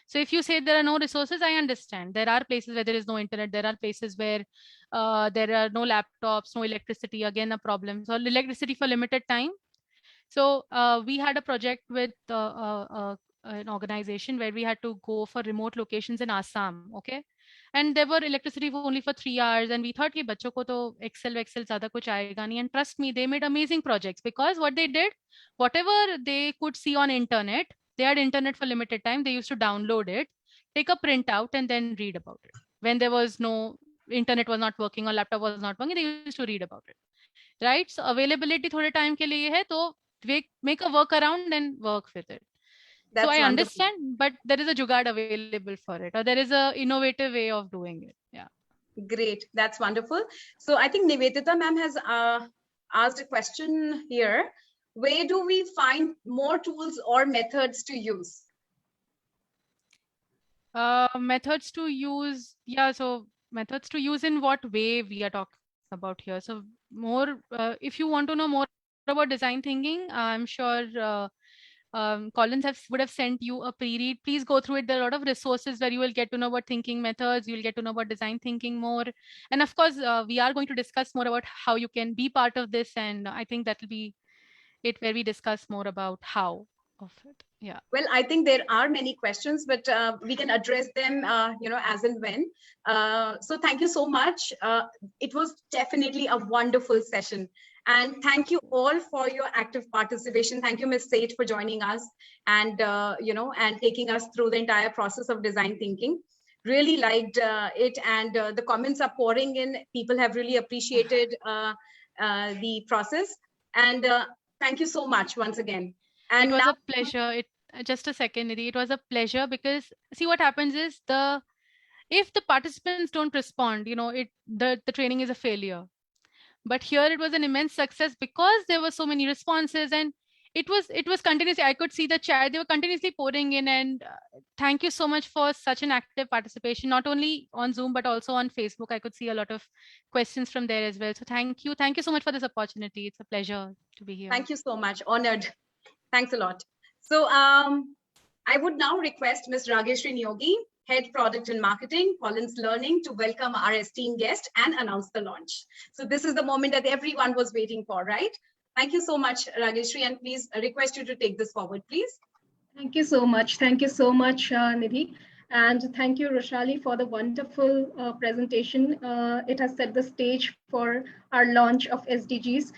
So if you say there are no resources, I understand. There are places where there is no internet. There are places where there are no laptops, no electricity, again, a problem. So electricity for limited time. So we had a project with an organization where we had to go for remote locations in Assam, okay? And there were electricity for only for 3 hours. And we thought कि बच्चों को तो Excel ज़्यादा कुछ आएगा नहीं. And trust me, they made amazing projects because what they did, whatever they could see on internet, they had internet for limited time. They used to download it, take a printout and then read about it. When there was no internet was not working or laptop was not working, they used to read about it. Right? So availability थोड़े time के लिए है तो make a workaround and work with it. That's so I wonderful. understand, but there is a jugaad available for it, or there is a innovative way of doing it. Yeah. Great. That's wonderful. So I think Nivedita ma'am has asked a question here. Where do we find more tools or methods to use? Methods to use. Yeah. So methods to use in what way we are talking about here. So more, if you want to know more about design thinking, I'm sure Collins would have sent you a pre-read. Please go through it. There are a lot of resources where you will get to know about thinking methods. You'll get to know about design thinking more. And of course, we are going to discuss more about how you can be part of this. And I think that will be it where we discuss more about how of it. Yeah. Well, I think there are many questions, but we can address them, as and when. So thank you so much. It was definitely a wonderful session. And thank you all for your active participation. Thank you, Ms. Seth, for joining us and, and taking us through the entire process of design thinking. Really liked it. And the comments are pouring in. People have really appreciated the process. And thank you so much once again. And it was a pleasure. Just a second, Nidhi. It was a pleasure because see what happens is if the participants don't respond, the training is a failure. But here it was an immense success because there were so many responses and it was continuously. I could see the chat; they were continuously pouring in. And thank you so much for such an active participation, not only on Zoom but also on Facebook. I could see a lot of questions from there as well. So thank you so much for this opportunity. It's a pleasure to be here. Thank you so much. Honored. Thanks a lot. So I would now request Ms. Rageshri Nyogi, Head Product and Marketing, Collins Learning, to welcome our esteemed guest and announce the launch. So this is the moment that everyone was waiting for, right? Thank you so much, Rageshri, and please request you to take this forward, please. Thank you so much. Thank you so much, Nidhi. And thank you, Roshali, for the wonderful presentation. It has set the stage for our launch of SDGs.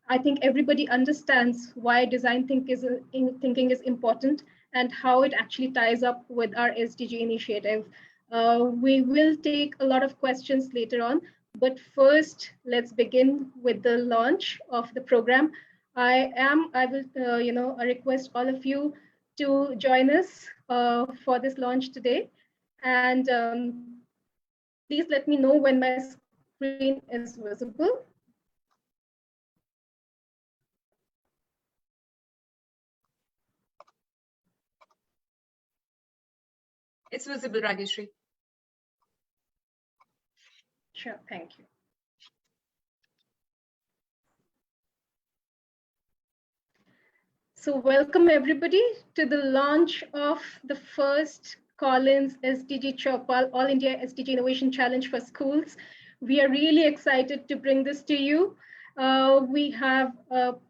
I think everybody understands why design thinking is important and how it actually ties up with our SDG initiative. We will take a lot of questions later on, but first let's begin with the launch of the program. I will request all of you to join us for this launch today. And please let me know when my screen is visible. It's visible, Rageshri. Sure, thank you. So welcome everybody to the launch of the first Collins SDG Chopal All India SDG Innovation Challenge for Schools. We are really excited to bring this to you. We have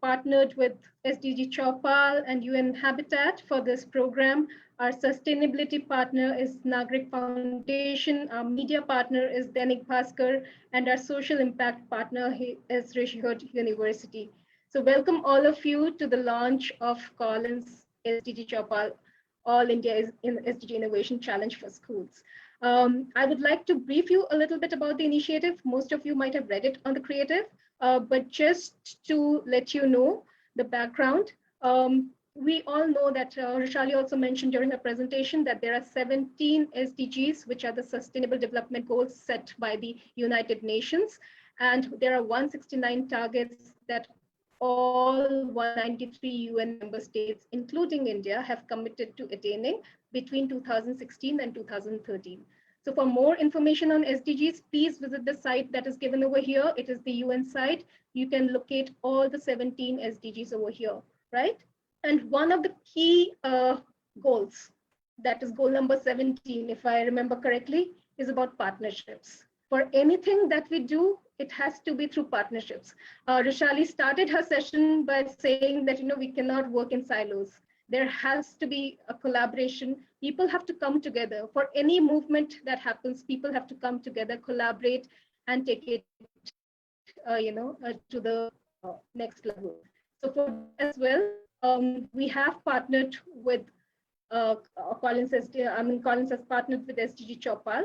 partnered with SDG Chopal and UN Habitat for this program. Our sustainability partner is Nagrik Foundation. Our media partner is Dainik Bhaskar, and our social impact partner is Rishihot University. So welcome all of you to the launch of Collins SDG Chopal All India SDG Innovation Challenge for Schools. I would like to brief you a little bit about the initiative. Most of you might have read it on the creative, but just to let you know the background, we all know that Rishali also mentioned during her presentation that there are 17 SDGs, which are the Sustainable Development Goals set by the United Nations. And there are 169 targets that all 193 UN member states, including India, have committed to attaining between 2016 and 2013. So for more information on SDGs, please visit the site that is given over here. It is the UN site. You can locate all the 17 SDGs over here, right? And one of the key goals, that is goal number 17, if I remember correctly, is about partnerships. For anything that we do, it has to be through partnerships. Rishali started her session by saying that we cannot work in silos. There has to be a collaboration. People have to come together. For any movement that happens, people have to come together, collaborate, and take it to the next level. So for as well, we have partnered with Collins has partnered with SDG Chopal,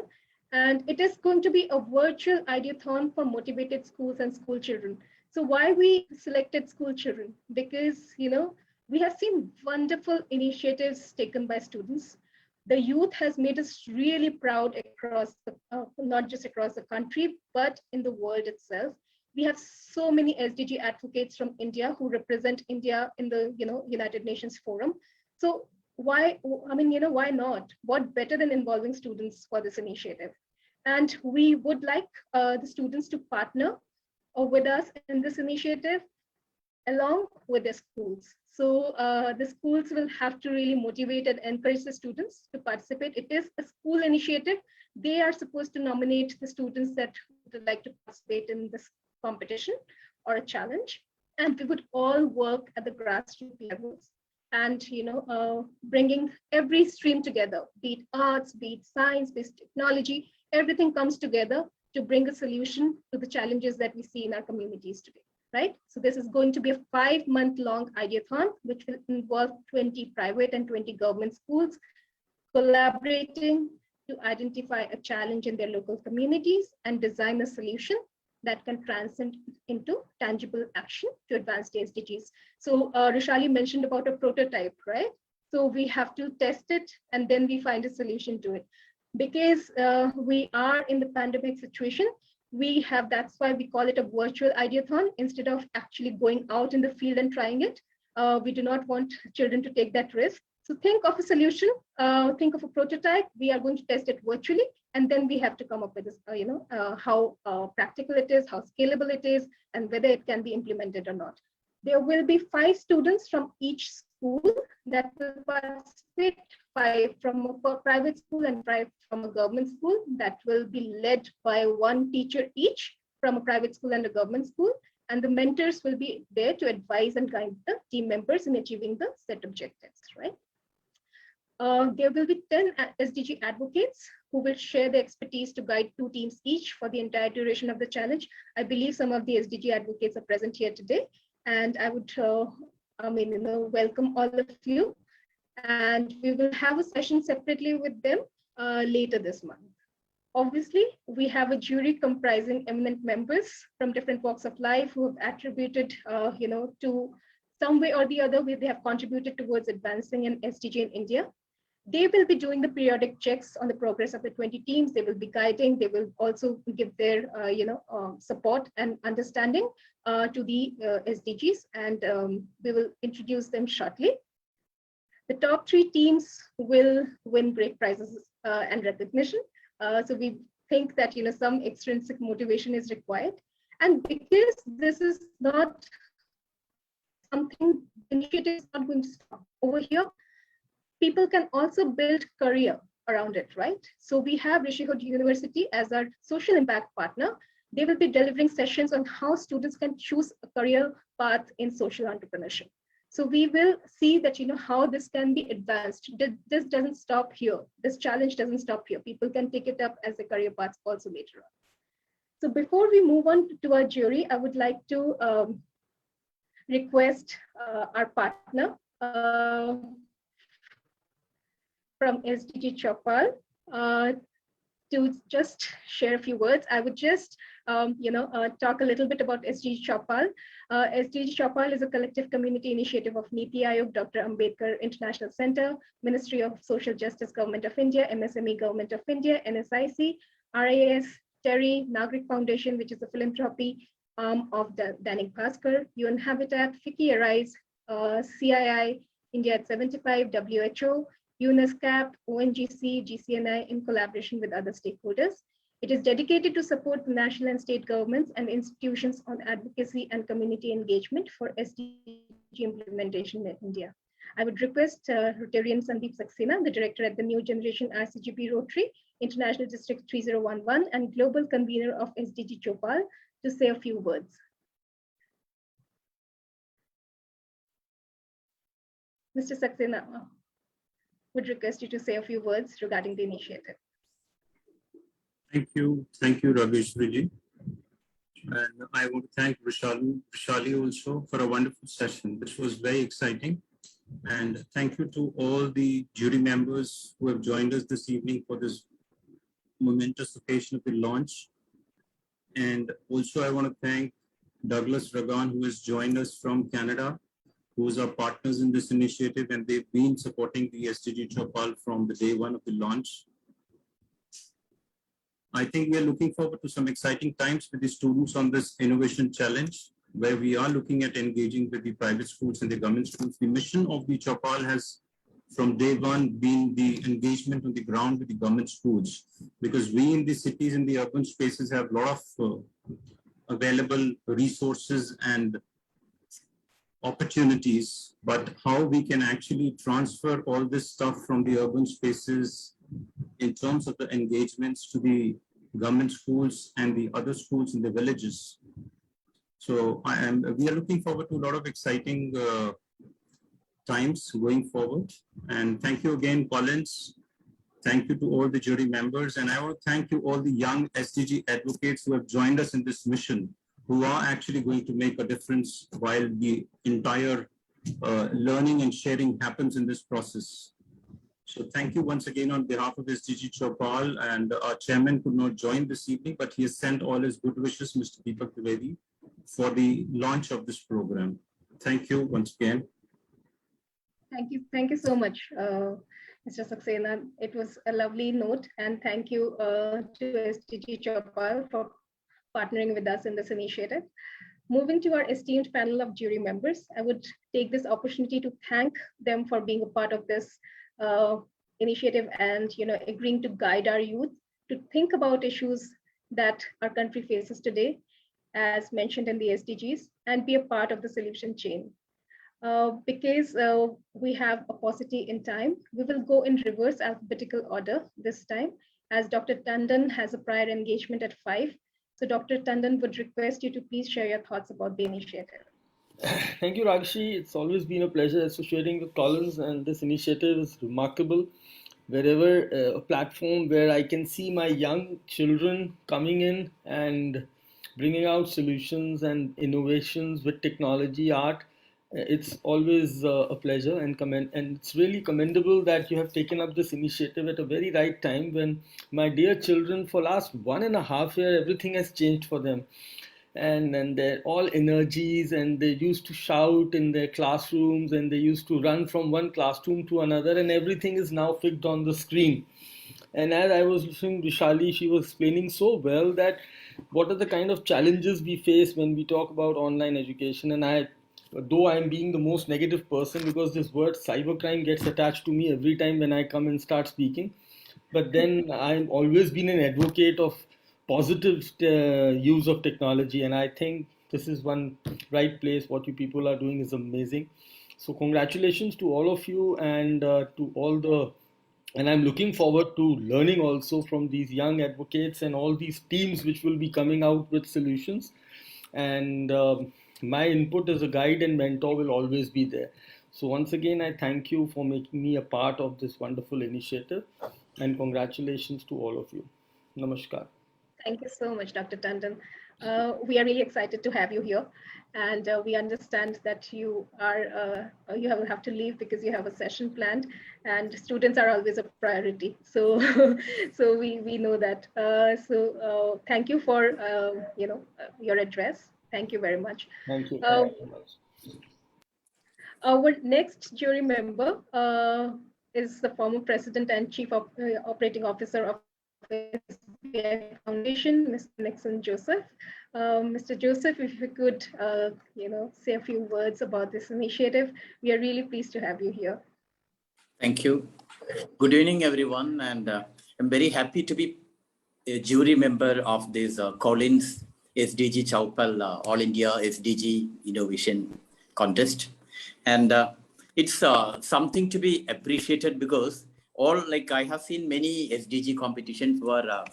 and it is going to be a virtual ideathon for motivated schools and school children. So why we selected school children? Because we have seen wonderful initiatives taken by students. The youth has made us really proud across not just across the country, but in the world itself. We have so many SDG advocates from India who represent India in the United Nations Forum. So why not? What better than involving students for this initiative? And we would like the students to partner with us in this initiative along with the schools. So the schools will have to really motivate and encourage the students to participate. It is a school initiative. They are supposed to nominate the students that would like to participate in this competition or a challenge. And we would all work at the grassroots levels and bringing every stream together, be it arts, be it science, be it technology, everything comes together to bring a solution to the challenges that we see in our communities today. Right? So this is going to be a 5-month-long ideathon, which will involve 20 private and 20 government schools collaborating to identify a challenge in their local communities and design a solution that can transcend into tangible action to advance the SDGs. So Rishali mentioned about a prototype, right? So we have to test it and then we find a solution to it. Because we are in the pandemic situation, that's why we call it a virtual ideathon instead of actually going out in the field and trying it. We do not want children to take that risk. So think of a solution, think of a prototype. We are going to test it virtually, and then we have to come up with this, how practical it is, how scalable it is, and whether it can be implemented or not. There will be 5 students from each school that will participate, 5 from a private school and 5 from a government school. That will be led by 1 teacher each from a private school and a government school. And the mentors will be there to advise and guide the team members in achieving the set objectives, right? There will be 10 SDG advocates who will share their expertise to guide 2 teams each for the entire duration of the challenge. I believe some of the SDG advocates are present here today, and I would welcome all of you. And we will have a session separately with them later this month. Obviously, we have a jury comprising eminent members from different walks of life who have attributed, to some way or the other way they have contributed towards advancing an SDG in India. They will be doing the periodic checks on the progress of the 20 teams. They will be guiding. They will also give their, support and understanding to the SDGs, and we will introduce them shortly. The top 3 teams will win great prizes and recognition. So we think that some extrinsic motivation is required, and because this is not something, initiative is not going to stop over here. People can also build career around it, right? So we have Rishihood University as our social impact partner. They will be delivering sessions on how students can choose a career path in social entrepreneurship. So we will see that, how this can be advanced. This doesn't stop here. This challenge doesn't stop here. People can take it up as a career path also later on. So before we move on to our jury, I would like to request our partner from SDG Chopal to just share a few words. I would just talk a little bit about SDG Chopal. SDG Chopal is a collective community initiative of Niti Aayog, Dr. Ambedkar International Center, Ministry of Social Justice, Government of India, MSME, Government of India, NSIC, RIAS, TERI, Nagrik Foundation, which is a philanthropy arm of Dainik Bhaskar, UN Habitat, FICCI Arise, CII, India at 75, WHO, UNESCAP, ONGC, GCNI in collaboration with other stakeholders. It is dedicated to support national and state governments and institutions on advocacy and community engagement for SDG implementation in India. I would request Rotarian Sandeep Saxena, the director at the New Generation RCGP Rotary, International District 3011, and global convener of SDG Chopal, to say a few words. Mr. Saxena, would request you to say a few words regarding the initiative. Thank you, Raveshwari. And I want to thank Vishali also for a wonderful session. This was very exciting. And thank you to all the jury members who have joined us this evening for this momentous occasion of the launch. And also I want to thank Douglas Ragan, who has joined us from Canada, who is our partners in this initiative, and they've been supporting the SDG Chopal from the day one of the launch. I think we are looking forward to some exciting times with the students on this innovation challenge, where we are looking at engaging with the private schools and the government schools. The mission of the Chopal has, from day one, been the engagement on the ground with the government schools, because we in the cities and the urban spaces have a lot of available resources and opportunities, but how we can actually transfer all this stuff from the urban spaces in terms of the engagements to the government schools and the other schools in the villages. So we are looking forward to a lot of exciting times going forward. And thank you again, Collins. Thank you to all the jury members. And I want to thank you all the young SDG advocates who have joined us in this mission, who are actually going to make a difference while the entire learning and sharing happens in this process. So thank you once again on behalf of SDG Chopal, and our chairman could not join this evening, but he has sent all his good wishes, Mr. Deepak Trivedi, for the launch of this program. Thank you once again. Thank you so much, Mr. Saxena. It was a lovely note, and thank you to SDG Chopal for partnering with us in this initiative. Moving to our esteemed panel of jury members, I would take this opportunity to thank them for being a part of this initiative and agreeing to guide our youth to think about issues that our country faces today, as mentioned in the SDGs, and be a part of the solution chain. Because we have a paucity in time, we will go in reverse alphabetical order this time, as Dr. Tandon has a prior engagement at 5. So Dr. Tandon would request you to please share your thoughts about the initiative. Thank you, Rakshi. It's always been a pleasure associating with Collins, and this initiative is remarkable. Wherever a platform where I can see my young children coming in and bringing out solutions and innovations with technology, art, it's always a pleasure and it's really commendable that you have taken up this initiative at a very right time, when my dear children, for last 1.5 years, everything has changed for them. And they're all energies, and they used to shout in their classrooms, and they used to run from one classroom to another, and everything is now fixed on the screen. And as I was listening to Vishali, she was explaining so well that what are the kind of challenges we face when we talk about online education. And though I'm being the most negative person, because this word cybercrime gets attached to me every time when I come and start speaking, but then I've always been an advocate of positive use of technology, and I think this is one right place. What you people are doing is amazing. So congratulations to all of you, and to all and I'm looking forward to learning also from these young advocates and all these teams which will be coming out with solutions. And my input as a guide and mentor will always be there. So once again, I thank you for making me a part of this wonderful initiative, and congratulations to all of you. Namaskar. Thank you so much, Dr. Tandon. We are really excited to have you here. And we understand that you will have to leave because you have a session planned, and students are always a priority. So, so we know that. Thank you for your address. Thank you very much. Thank you. Uh, Thank you very much. Our next jury member is the former president and chief operating officer of SBI Foundation, Mr. Nixon Joseph. Mr. Joseph, if you could, say a few words about this initiative, we are really pleased to have you here. Thank you. Good evening, everyone, and I'm very happy to be a jury member of this Collins SDG Choupal All India SDG Innovation Contest. And it's something to be appreciated because I have seen many SDG competitions where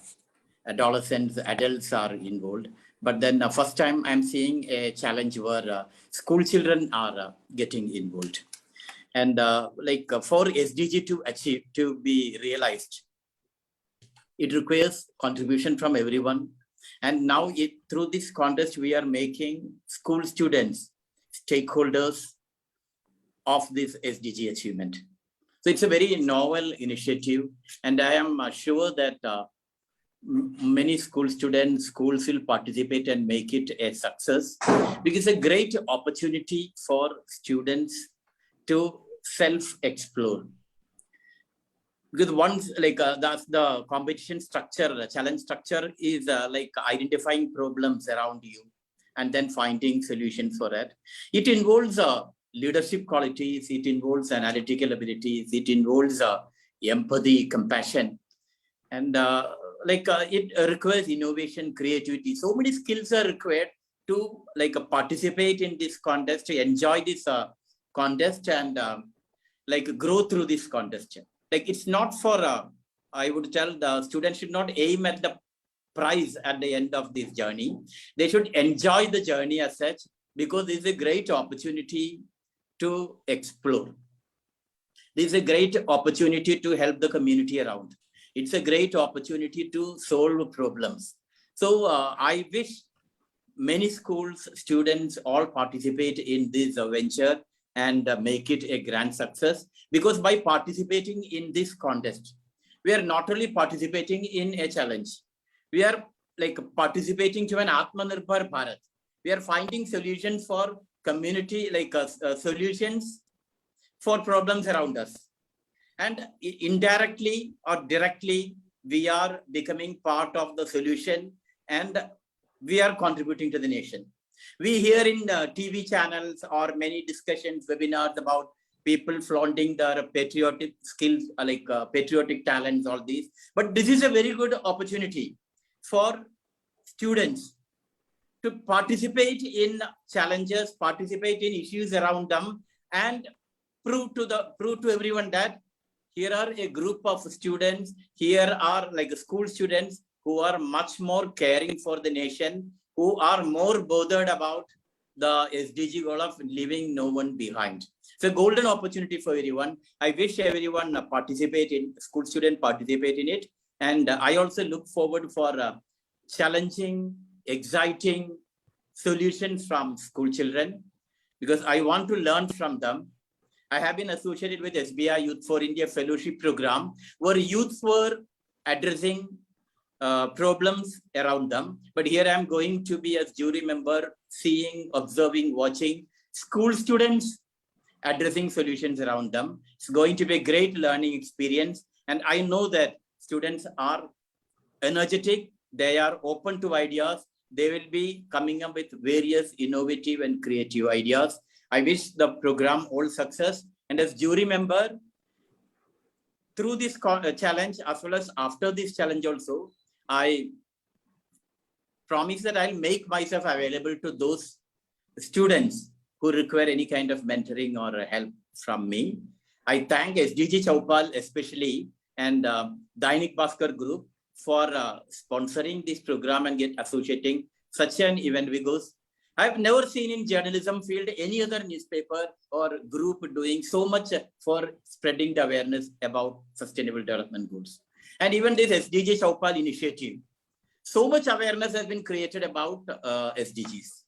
adolescents, adults are involved. But then first time I'm seeing a challenge where school children are getting involved. And for SDG to achieve, to be realized, it requires contribution from everyone. And now through this contest, we are making school students stakeholders of this SDG achievement. So it's a very novel initiative, and I am sure that many schools will participate and make it a success, because it's a great opportunity for students to self-explore. Because once that's the competition structure, the challenge structure is identifying problems around you and then finding solutions for it. It involves leadership qualities, it involves analytical abilities, it involves empathy, compassion, and it requires innovation, creativity. So many skills are required to participate in this contest, to enjoy this contest, and grow through this contest. It's not for I would tell the students should not aim at the prize at the end of this journey. They should enjoy the journey as such, because it's a great opportunity to explore. This is a great opportunity to help the community around. It's a great opportunity to solve problems. So I wish many schools, students all participate in this venture and make it a grand success, because by participating in this contest, we are not only participating in a challenge, we are participating to an Atmanirbhar Bharat. We are finding solutions for community, solutions for problems around us. And indirectly or directly, we are becoming part of the solution, and we are contributing to the nation. We hear in TV channels or many discussions, webinars about people flaunting their patriotic skills, patriotic talents, all these. But this is a very good opportunity for students to participate in challenges, participate in issues around them, and prove to everyone that here are a group of students, here are school students who are much more caring for the nation, who are more bothered about the SDG goal of leaving no one behind. It's a golden opportunity for everyone. I wish everyone school student participate in it. And I also look forward for challenging, exciting solutions from school children, because I want to learn from them. I have been associated with SBI Youth for India Fellowship Program, where youths were addressing problems around them. But here I am going to be as jury member, seeing, observing, watching school students addressing solutions around them. It's going to be a great learning experience. And I know that students are energetic, they are open to ideas, they will be coming up with various innovative and creative ideas. I wish the program all success. And as jury member, through this challenge, as well as after this challenge also, I promise that I'll make myself available to those students who require any kind of mentoring or help from me. I thank SDG Choupal especially and Dainik Bhaskar Group for sponsoring this program and associating such an event, because I've never seen in journalism field any other newspaper or group doing so much for spreading the awareness about sustainable development goals. And even this SDG Choupal initiative, so much awareness has been created about SDGs.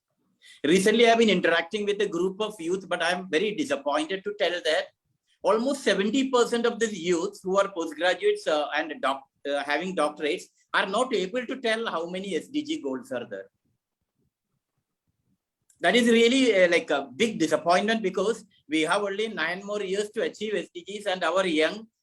Recently, I've been interacting with a group of youth, but I'm very disappointed to tell that almost 70% of the youth who are postgraduates and having doctorates are not able to tell how many SDG goals are there. That is really like a big disappointment, because we have only 9 more years to achieve SDGs, and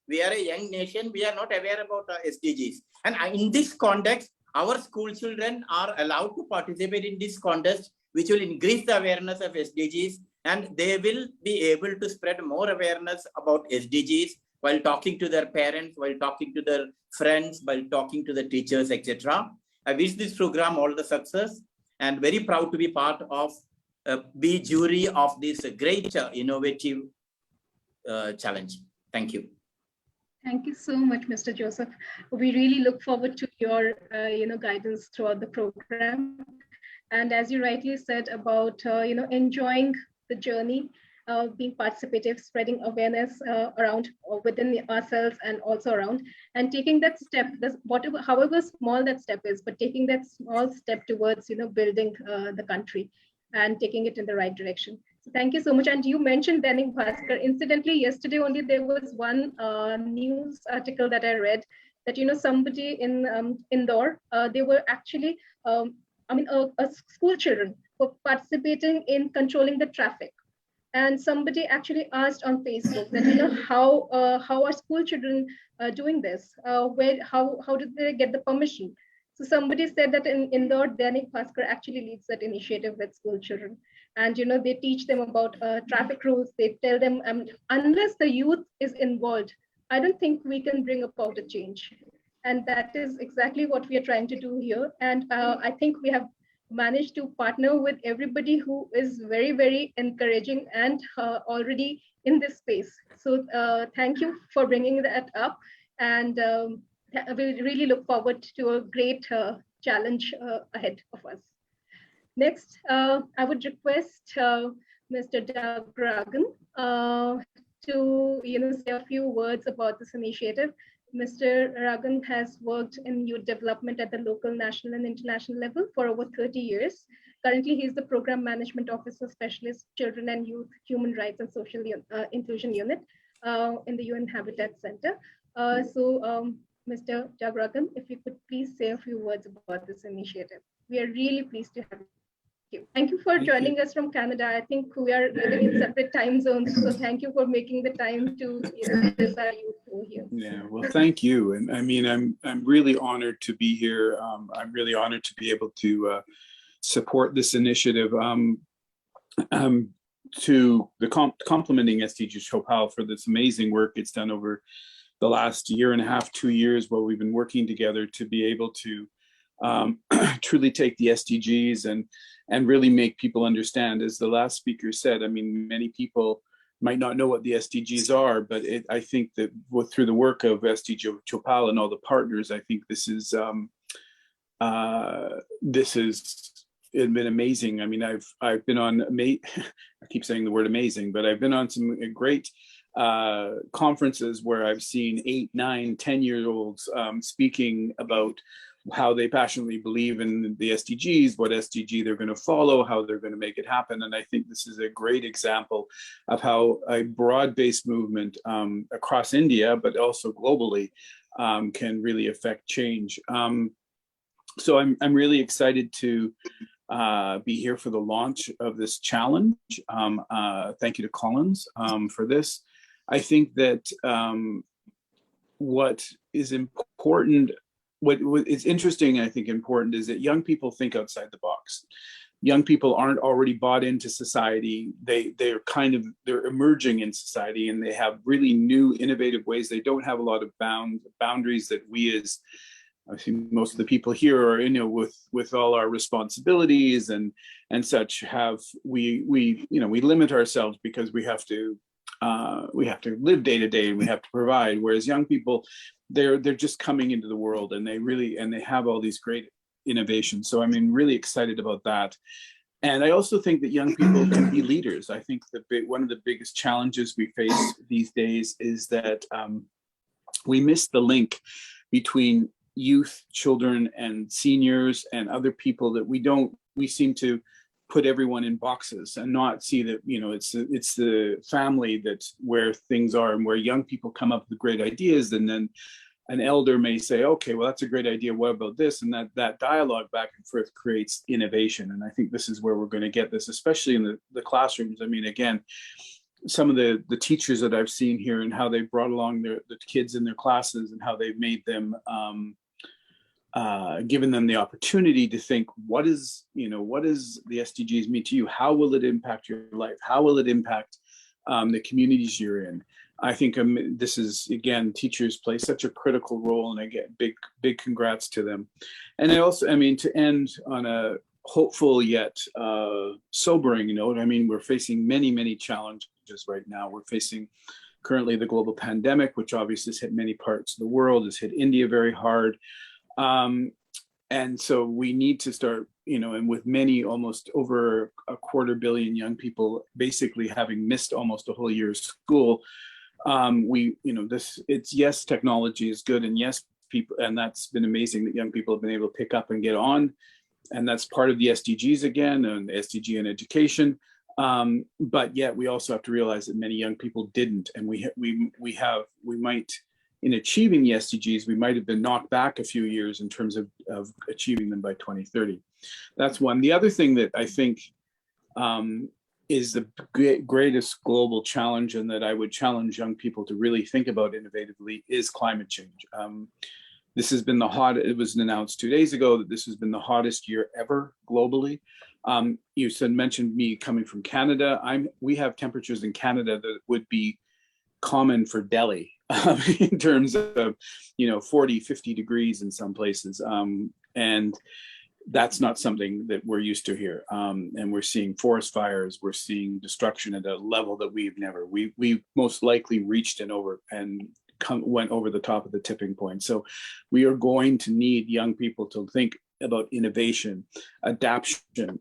we are a young nation, we are not aware about SDGs. And in this context, our school children are allowed to participate in this contest, which will increase the awareness of SDGs, and they will be able to spread more awareness about SDGs while talking to their parents, while talking to their friends, while talking to the teachers, etc. I wish this program all the success, and very proud to be part of, be jury of this great innovative challenge. Thank you. Thank you so much, Mr. Joseph. We really look forward to your guidance throughout the program. And as you rightly said about enjoying the journey, being participative, spreading awareness around within ourselves and also around, and taking that step, whatever, however small that step is, but taking that small step towards building the country and taking it in the right direction. So thank you so much. And you mentioned Dainik Bhaskar. Incidentally, yesterday only there was one news article that I read that somebody in Indore, they were actually school children were participating in controlling the traffic, and somebody actually asked on Facebook that how are school children doing this? How did they get the permission? So somebody said that in Indore, Dainik Bhaskar actually leads that initiative with school children, and they teach them about traffic rules. They tell them unless the youth is involved, I don't think we can bring about a change. And that is exactly what we are trying to do here. And I think we have managed to partner with everybody who is very, very encouraging and already in this space. So thank you for bringing that up. And we really look forward to a great challenge ahead of us. Next, I would request Mr. Doug Ragan to say a few words about this initiative. Mr. Ragan has worked in youth development at the local, national, and international level for over 30 years. Currently, he is the Program Management Officer Specialist, Children and Youth, Human Rights and Social Inclusion Unit in the UN Habitat Center. Mr. Doug Ragan, if you could please say a few words about this initiative. We are really pleased to have you. Thank you for joining us from Canada. I think we are living in separate time zones, so thank you for making the time to address our youth here. Yeah, well, thank you. And I mean, I'm really honored to be here. I'm really honored to be able to support this initiative. To the complimenting SDG Chopal for this amazing work it's done over the last year and a half, 2 years, while we've been working together to be able to truly take the SDGs and really make people understand. As the last speaker said, I mean, many people might not know what the SDGs are, but I think that through the work of SDG Chopal and all the partners, I think this has been amazing. I mean, I've been on, I keep saying the word amazing, but I've been on some great conferences where I've seen 8, 9, 10-year-olds speaking about how they passionately believe in the SDGs, what SDG they're going to follow, how they're going to make it happen. And I think this is a great example of how a broad-based movement across India, but also globally, can really affect change. So I'm really excited to be here for the launch of this challenge. Thank you to Collins for this. I think that what is important, what is interesting, I think important, is that young people think outside the box. Young people aren't already bought into society. They're emerging in society, and they have really new, innovative ways. They don't have a lot of boundaries that we, as I think most of the people here are, with all our responsibilities and such, have we limit ourselves because we have to live day to day and we have to provide. Whereas young people, they're just coming into the world, and they have all these great innovations. So I'm really excited about that. And I also think that young people can be leaders. I think one of the biggest challenges we face these days is that we miss the link between youth, children, and seniors and other people that we seem to put everyone in boxes and not see that, you know, it's the family that's where things are, and where young people come up with great ideas, and then an elder may say, okay, well, that's a great idea, what about this? And that dialogue back and forth creates innovation. And I think this is where we're going to get this, especially in the classrooms. I mean, again, some of the teachers that I've seen here and how they brought along the kids in their classes and how they've made them, given them the opportunity to think, what does the SDGs mean to you? How will it impact your life? How will it impact the communities you're in? I think this is, again, teachers play such a critical role, and I get big congrats to them. And I also, I mean, to end on a hopeful yet sobering note, I mean, we're facing many challenges right now. We're facing currently the global pandemic, which obviously has hit many parts of the world, has hit India very hard. And so we need to start, you know, and with many, almost over 250 million young people basically having missed almost a whole year's school, yes, technology is good, and yes, people, and that's been amazing that young people have been able to pick up and get on, and that's part of the SDGs again, and the SDG in education. But yet we also have to realize that many young people didn't, and we might, in achieving the SDGs, we might have been knocked back a few years in terms of achieving them by 2030. That's one. The other thing that I think is the greatest global challenge, and that I would challenge young people to really think about innovatively, is climate change. This has been it was announced 2 days ago that this has been the hottest year ever globally. You mentioned me coming from Canada. We have temperatures in Canada that would be common for Delhi in terms of, 40, 50 degrees in some places. And that's not something that we're used to here. And we're seeing forest fires, we're seeing destruction at a level that we most likely reached went over the top of the tipping point. So we are going to need young people to think about innovation, adapting,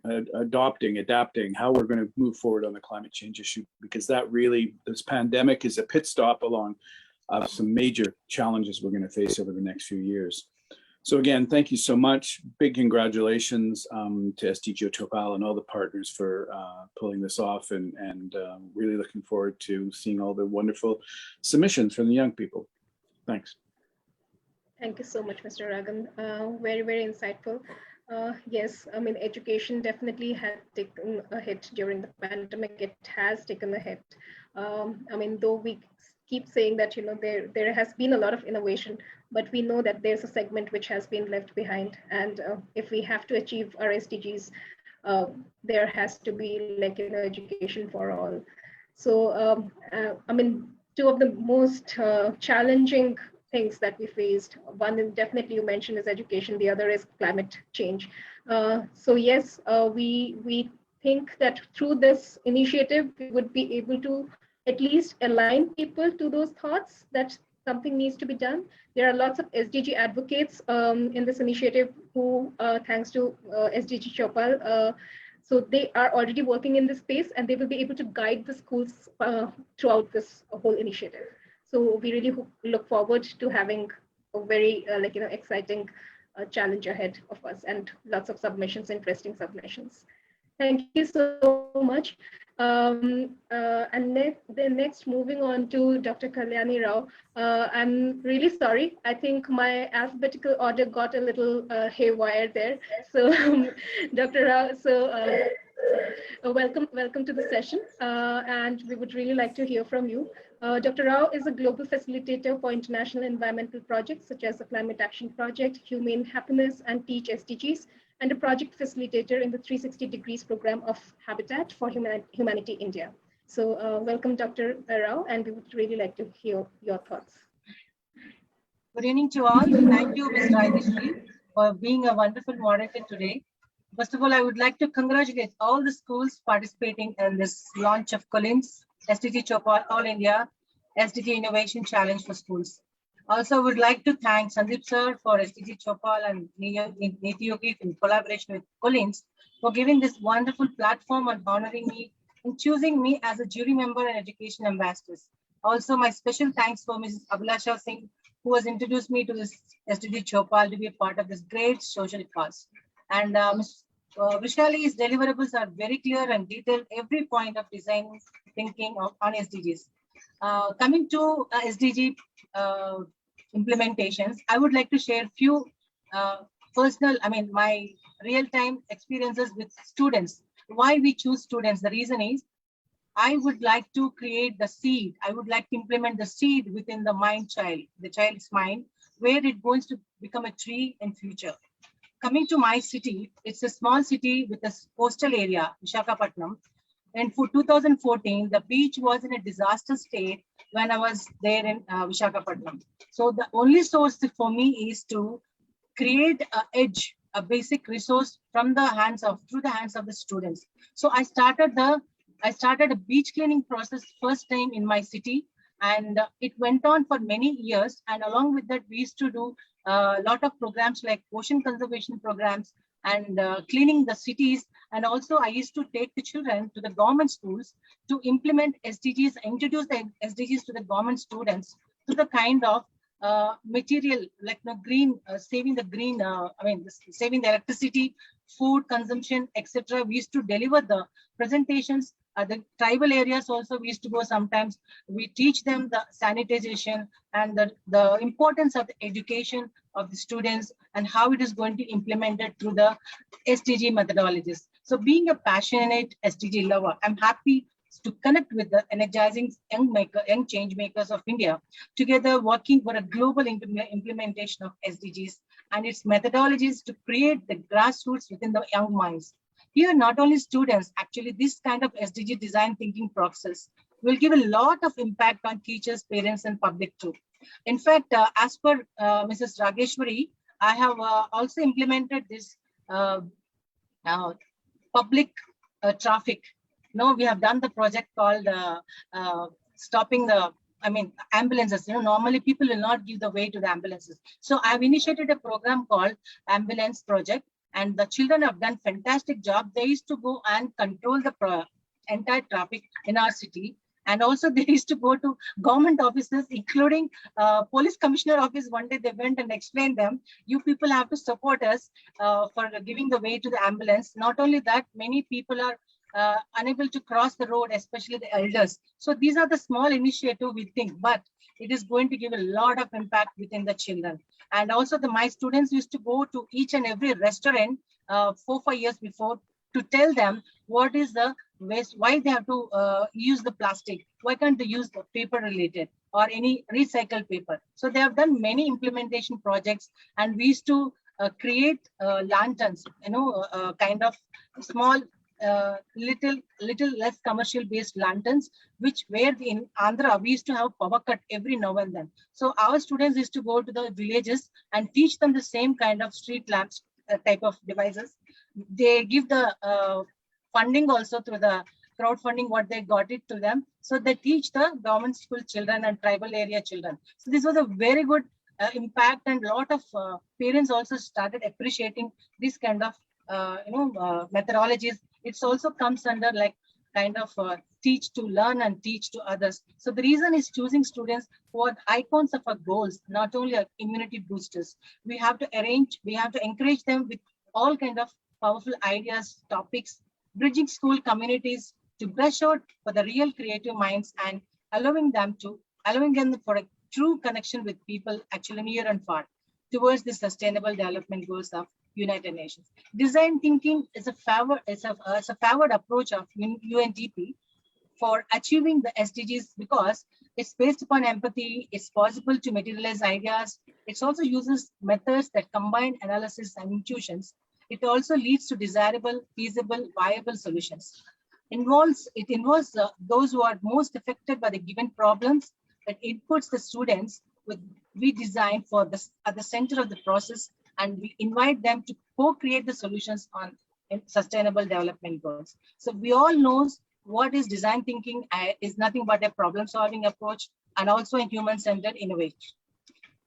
how we're going to move forward on the climate change issue, because this pandemic is a pit stop along some major challenges we're going to face over the next few years. So again, thank you so much. Big congratulations to SDG Chopal and all the partners for pulling this off, and really looking forward to seeing all the wonderful submissions from the young people. Thanks. Thank you so much, Mr. Ragan. Very, very insightful. Yes, I mean, education definitely had taken a hit during the pandemic. It has taken a hit. I mean, though we keep saying that, there has been a lot of innovation, but we know that there's a segment which has been left behind. And if we have to achieve our SDGs, there has to be education for all. So, I mean, two of the most challenging things that we faced, one is definitely you mentioned is education, the other is climate change. So yes, we think that through this initiative, we would be able to at least align people to those thoughts that something needs to be done. There are lots of SDG advocates in this initiative who, thanks to SDG Chopal, so they are already working in this space, and they will be able to guide the schools throughout this whole initiative. So we really look forward to having a very exciting challenge ahead of us, and lots of submissions, interesting submissions. Thank you so much. And next, moving on to Dr. Kalyani Rao. I'm really sorry. I think my alphabetical order got a little haywire there. So Dr. Rao, welcome to the session. And we would really like to hear from you. Dr. Rao is a global facilitator for international environmental projects such as the Climate Action Project, Humane Happiness, and Teach SDGs, and a project facilitator in the 360 Degrees program of Habitat for Humanity India. So welcome, Dr. Rao, and we would really like to hear your thoughts. Good evening to all. Thank you, Ms. Rajeshri, for being a wonderful moderator today. First of all, I would like to congratulate all the schools participating in this launch of Collins SDG Chopal All India SDG Innovation Challenge for Schools. Also, would like to thank Sandeep sir for SDG Chopal and Nityogi in collaboration with Collins for giving this wonderful platform and honoring me and choosing me as a jury member and education ambassadors. Also, my special thanks for Mrs. Abhilasha Singh, who has introduced me to this SDG Chopal to be a part of this great social cause. And Ms. Vrishali's deliverables are very clear and detailed every point of design thinking on SDGs. Coming to SDG implementations, I would like to share a few my real-time experiences with students. Why we choose students? The reason is I would like to create the seed. I would like to implement the seed within the child's mind, where it going to become a tree in future. Coming to my city, it's a small city with a coastal area, Visakhapatnam. And for 2014, the beach was in a disaster state when I was there in Visakhapatnam. So the only source for me is to create a basic resource through the hands of the students. So I started a beach cleaning process first time in my city, and it went on for many years. And along with that, we used to do a lot of programs like ocean conservation programs and cleaning the cities. And also I used to take the children to the government schools to implement SDGs, introduce the SDGs to the government students to the kind of material like green, saving the electricity, food consumption, etc. We used to deliver the presentations. The tribal areas also we used to go sometimes. We teach them the sanitization and the importance of the education of the students and how it is going to be implemented through the SDG methodologies. So being a passionate SDG lover, I'm happy to connect with the energizing young change makers of India, together working for a global implementation of SDGs and its methodologies to create the grassroots within the young minds. Here, not only students, actually this kind of SDG design thinking process will give a lot of impact on teachers, parents, and public too. In fact, as per Mrs. Rageshwari, I have also implemented this public traffic. No, we have done the project called stopping the ambulances. Normally people will not give the way to the ambulances. So I've initiated a program called Ambulance Project, and the children have done fantastic job. They used to go and control the entire traffic in our city. And also they used to go to government offices, including police commissioner office. One day they went and explained them, you people have to support us for giving the way to the ambulance. Not only that, many people are unable to cross the road, especially the elders. So these are the small initiatives we think, but it is going to give a lot of impact within the children. And also my students used to go to each and every restaurant 4-5 years before to tell them what is the waste, why they have to use the plastic, why can't they use the paper related or any recycled paper. So they have done many implementation projects, and we used to create lanterns, kind of small little less commercial based lanterns, which where in Andhra we used to have power cut every now and then. So our students used to go to the villages and teach them the same kind of street lamps type of devices. They give the funding also through the crowdfunding, what they got it to them. So they teach the government school children and tribal area children. So this was a very good impact, and a lot of parents also started appreciating this kind of methodologies. It also comes under like kind of teach to learn and teach to others. So the reason is choosing students who are icons of our goals, not only our immunity boosters. We have to encourage them with all kind of powerful ideas, topics, bridging school communities to brush out for the real creative minds and allowing them for a true connection with people actually near and far towards the sustainable development goals of United Nations. Design thinking is a favored approach of UNDP for achieving the SDGs because it's based upon empathy. It's possible to materialize ideas. It also uses methods that combine analysis and intuitions. It also leads to desirable, feasible, viable solutions. It involves those who are most affected by the given problems that inputs the students we design for this at the center of the process, and we invite them to co-create the solutions on sustainable development goals. So we all know what is design thinking is nothing but a problem-solving approach and also a human-centered innovation.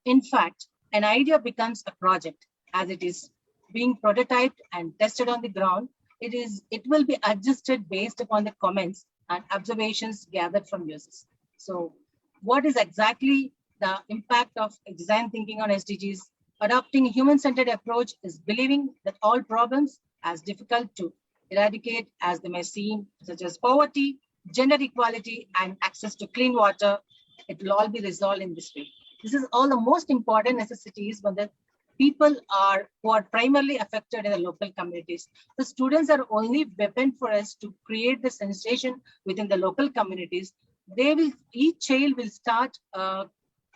In fact, an idea becomes a project as it is being prototyped and tested on the ground. It will be adjusted based upon the comments and observations gathered from users. So what is exactly the impact of design thinking on SDGs. Adopting a human-centered approach is believing that all problems, as difficult to eradicate as they may seem, such as poverty, gender equality, and access to clean water, it will all be resolved in this way. This is all the most important necessities when the people who are primarily affected in the local communities. The students are only weapon for us to create the sensation within the local communities. Each child will start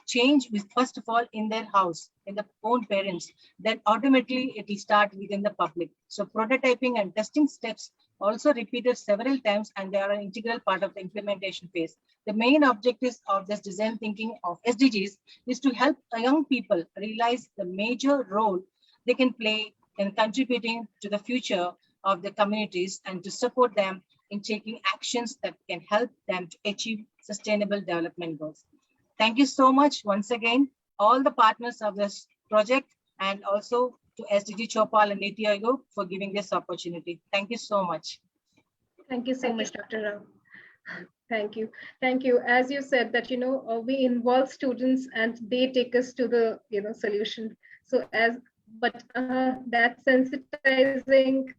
change with, first of all, in their house, in the own parents, then automatically it will start within the public. So prototyping and testing steps also repeated several times, and they are an integral part of the implementation phase. The main objectives of this design thinking of SDGs is to help young people realize the major role they can play in contributing to the future of the communities and to support them in taking actions that can help them to achieve sustainable development goals. Thank you so much once again, all the partners of this project, and also to SDG Chopal and Niti Aayog for giving this opportunity. Thank you so much. Thank you so much, Dr. Rao. Thank you. Thank you. As you said that, we involve students and they take us to the, solution. So that sensitizing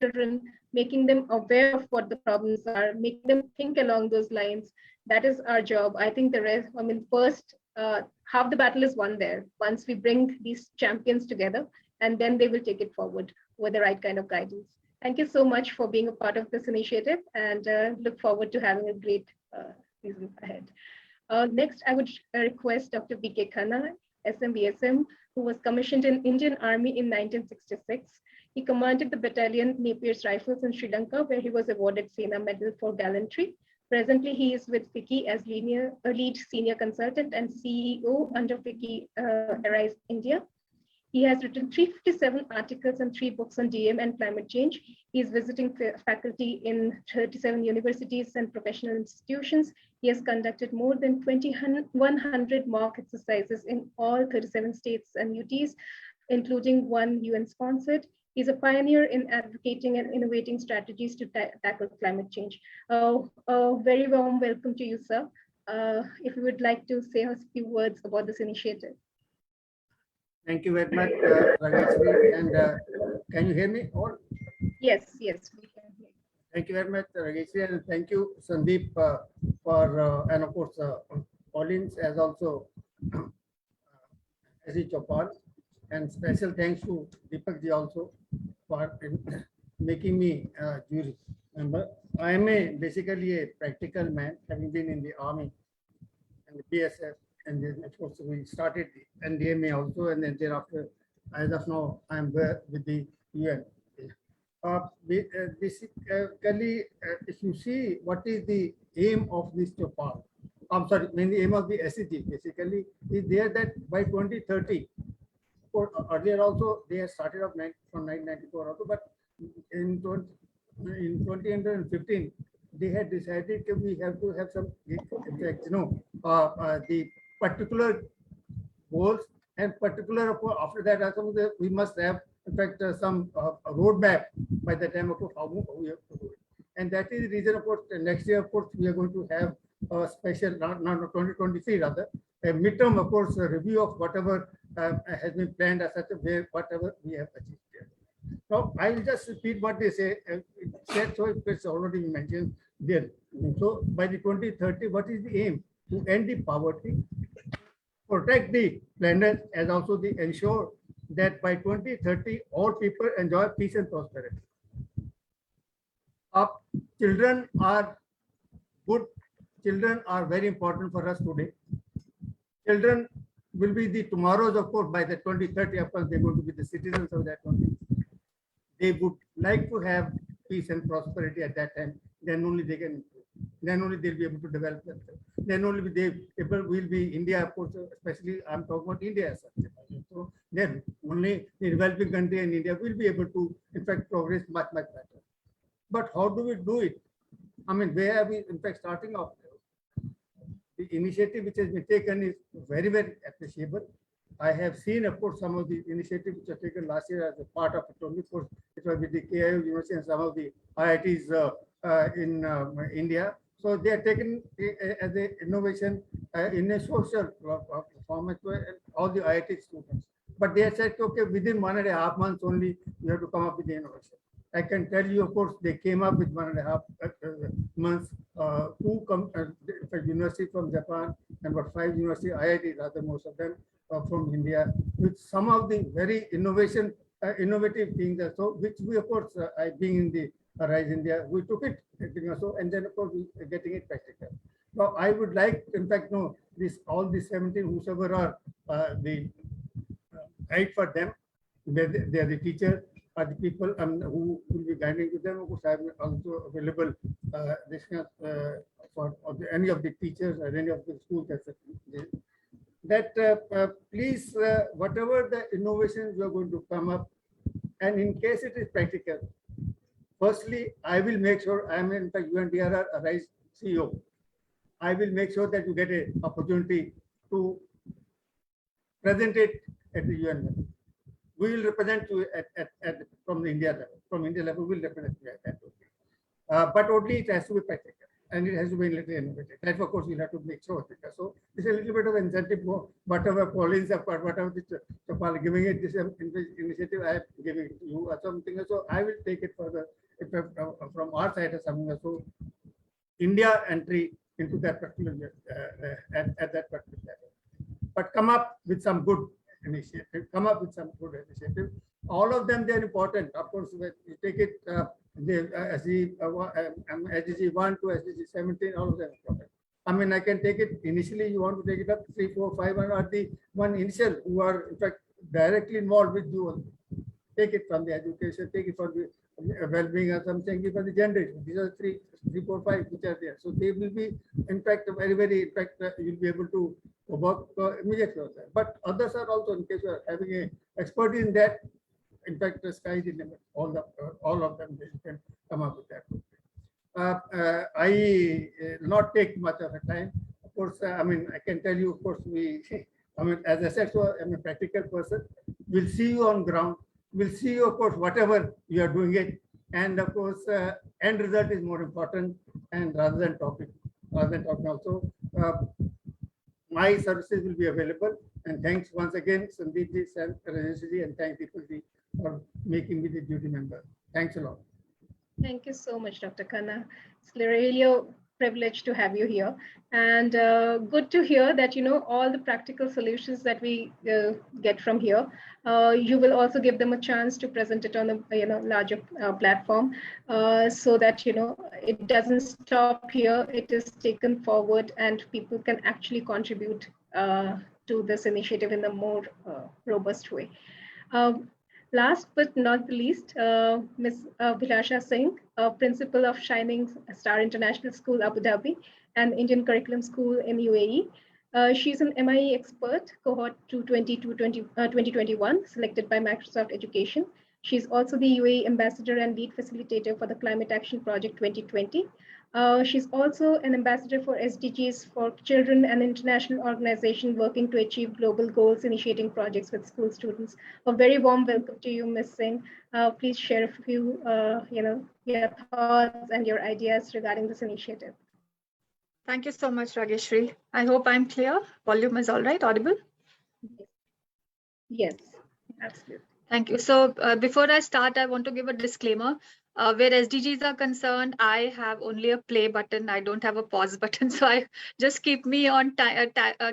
children, making them aware of what the problems are, making them think along those lines, that is our job. I think the rest, first, half the battle is won there. Once we bring these champions together, and then they will take it forward with the right kind of guidance. Thank you so much for being a part of this initiative, and look forward to having a great season ahead. Next, I would request Dr. B.K. Khanna, SMBSM, who was commissioned in Indian Army in 1966. He commanded the battalion Napier's Rifles in Sri Lanka, where he was awarded Sena Medal for gallantry. Presently, he is with FICCI as lead senior consultant and CEO under FICCI Arise India. He has written 357 articles and 3 books on DM and climate change. He is visiting faculty in 37 universities and professional institutions. He has conducted more than 100 mock exercises in all 37 states and UTs, including one UN-sponsored. He's a pioneer in advocating and innovating strategies to tackle climate change. A very warm welcome to you, sir. If you would like to say a few words about this initiative. Thank you very much, Rageshri. And can you hear me all? Yes, we can hear you. Thank you very much, Rageshri, and thank you, Sandeep, and of course, Collins, as also SDG Chopal. And special thanks to Deepak ji also for making me a jury member. I am basically a practical man, having been in the army and the BSF, and then of course we started the NDMA also, and then thereafter, as of now, I am with the UN. Basically, if you see what is the aim of this Chopal, the aim of the SDG basically is there that by 2030. Earlier also they had started off from 1994 also, but in 2015 they had decided that we have to have some the particular goals, and particular after that also we must have in fact some roadmap by the time of how we have to do it. And that is the reason, of course, next year of course we are going to have a special, not 2023 rather, a midterm, of course, a review of whatever has been planned as such a way, whatever we have achieved here. Now, I will just repeat what they say. So it's already mentioned there. So by the 2030, what is the aim? To end the poverty, protect the planet, as also the ensure that by 2030, all people enjoy peace and prosperity. Children are good. Children are very important for us today. Children will be the tomorrows, of course, by the 2030, of course, they're going to be the citizens of that country. They would like to have peace and prosperity at that time. Then only they can improve. Then only they'll be able to develop themselves. Then only people will be India, of course, especially I'm talking about India as such. So then only the developing country and India will be able to, in fact, progress much, much better. But how do we do it? I mean, where are we, in fact, starting off? The initiative which has been taken is very, very appreciable. I have seen, of course, some of the initiatives which were taken last year as a part of it. Of course, it was with the KIO University and some of the IITs in India. So they are taken as an innovation in a social format for all the IIT students. But they said, okay, within 1.5 months only, you have to come up with the innovation. I can tell you, of course, they came up with 1.5 months. Two university from Japan and about 5 university IIT, rather most of them from India, with some of the very innovative things also, which we, of course, being in the RISE India, we took it, so, and then of course we are getting it practical. Now I would like, in fact, no, this all the 17 whosoever are the guide for them, they are the teachers, are the people who will be guiding to them. Of course, I am also available for any of the teachers or any of the schools that please, whatever the innovations you are going to come up, and in case it is practical, firstly, I will make sure, I am in fact UNDRR RISE CEO. I will make sure that you get an opportunity to present it at the UN level. We will represent you from the India level. From India level, we will represent you at that. But only it has to be practical and it has to be a little innovative. That, of course, we'll have to make sure. So it's a little bit of incentive, whatever Collins have got, whatever Chopal giving it, this initiative, I am giving it to you or something. So I will take it further from our side or something. So India entry into that particular at that particular level. But come up with some good initiative, All of them, they're important. Of course, when you take it, SDG 1 to SDG 17, all of them important. I mean, I can take it initially, you want to take it up 3, 4, 5, and are the one initial who are in fact directly involved with you. Take it from the education, take it from the well-being or something, give the generation. These are 3, 4, 5 which are there. So they will be, in fact, very, you'll be able to work immediately on that. But others are also, in case you are having an expertise in that, in fact, the sky is the limit. All of them, they can come up with that. I not take much of a time. Of course, I mean, I can tell you, of course, I mean, as I said, so I'm a practical person. We'll see you on ground. We'll see you, of course, whatever you are doing it. And of course, end result is more important, and rather than talking also. My services will be available. And thanks once again, Sandeep ji and Rajesh ji, and thank people for making me the duty member. Thanks a lot. Thank you so much, Dr. Khanna. It's really a privilege to have you here, and good to hear that all the practical solutions that we get from here. You will also give them a chance to present it on a larger platform, so that it doesn't stop here. It is taken forward, and people can actually contribute to this initiative in a more robust way. Last but not the least, Ms. Vilasha Singh, Principal of Shining Star International School, Abu Dhabi, and Indian Curriculum School in UAE. She's an MIE expert, cohort 2021, selected by Microsoft Education. She's also the UAE ambassador and lead facilitator for the Climate Action Project 2020. She's also an ambassador for SDGs for Children, an international organization working to achieve global goals, initiating projects with school students. A very warm welcome to you, Ms. Singh. Please share a few, your thoughts and your ideas regarding this initiative. Thank you so much, Rageshri. I hope I'm clear. Volume is all right, audible? Yes, absolutely. Thank you. So before I start, I want to give a disclaimer. Where SDGs are concerned, I have only a play button. I don't have a pause button. So I just keep me on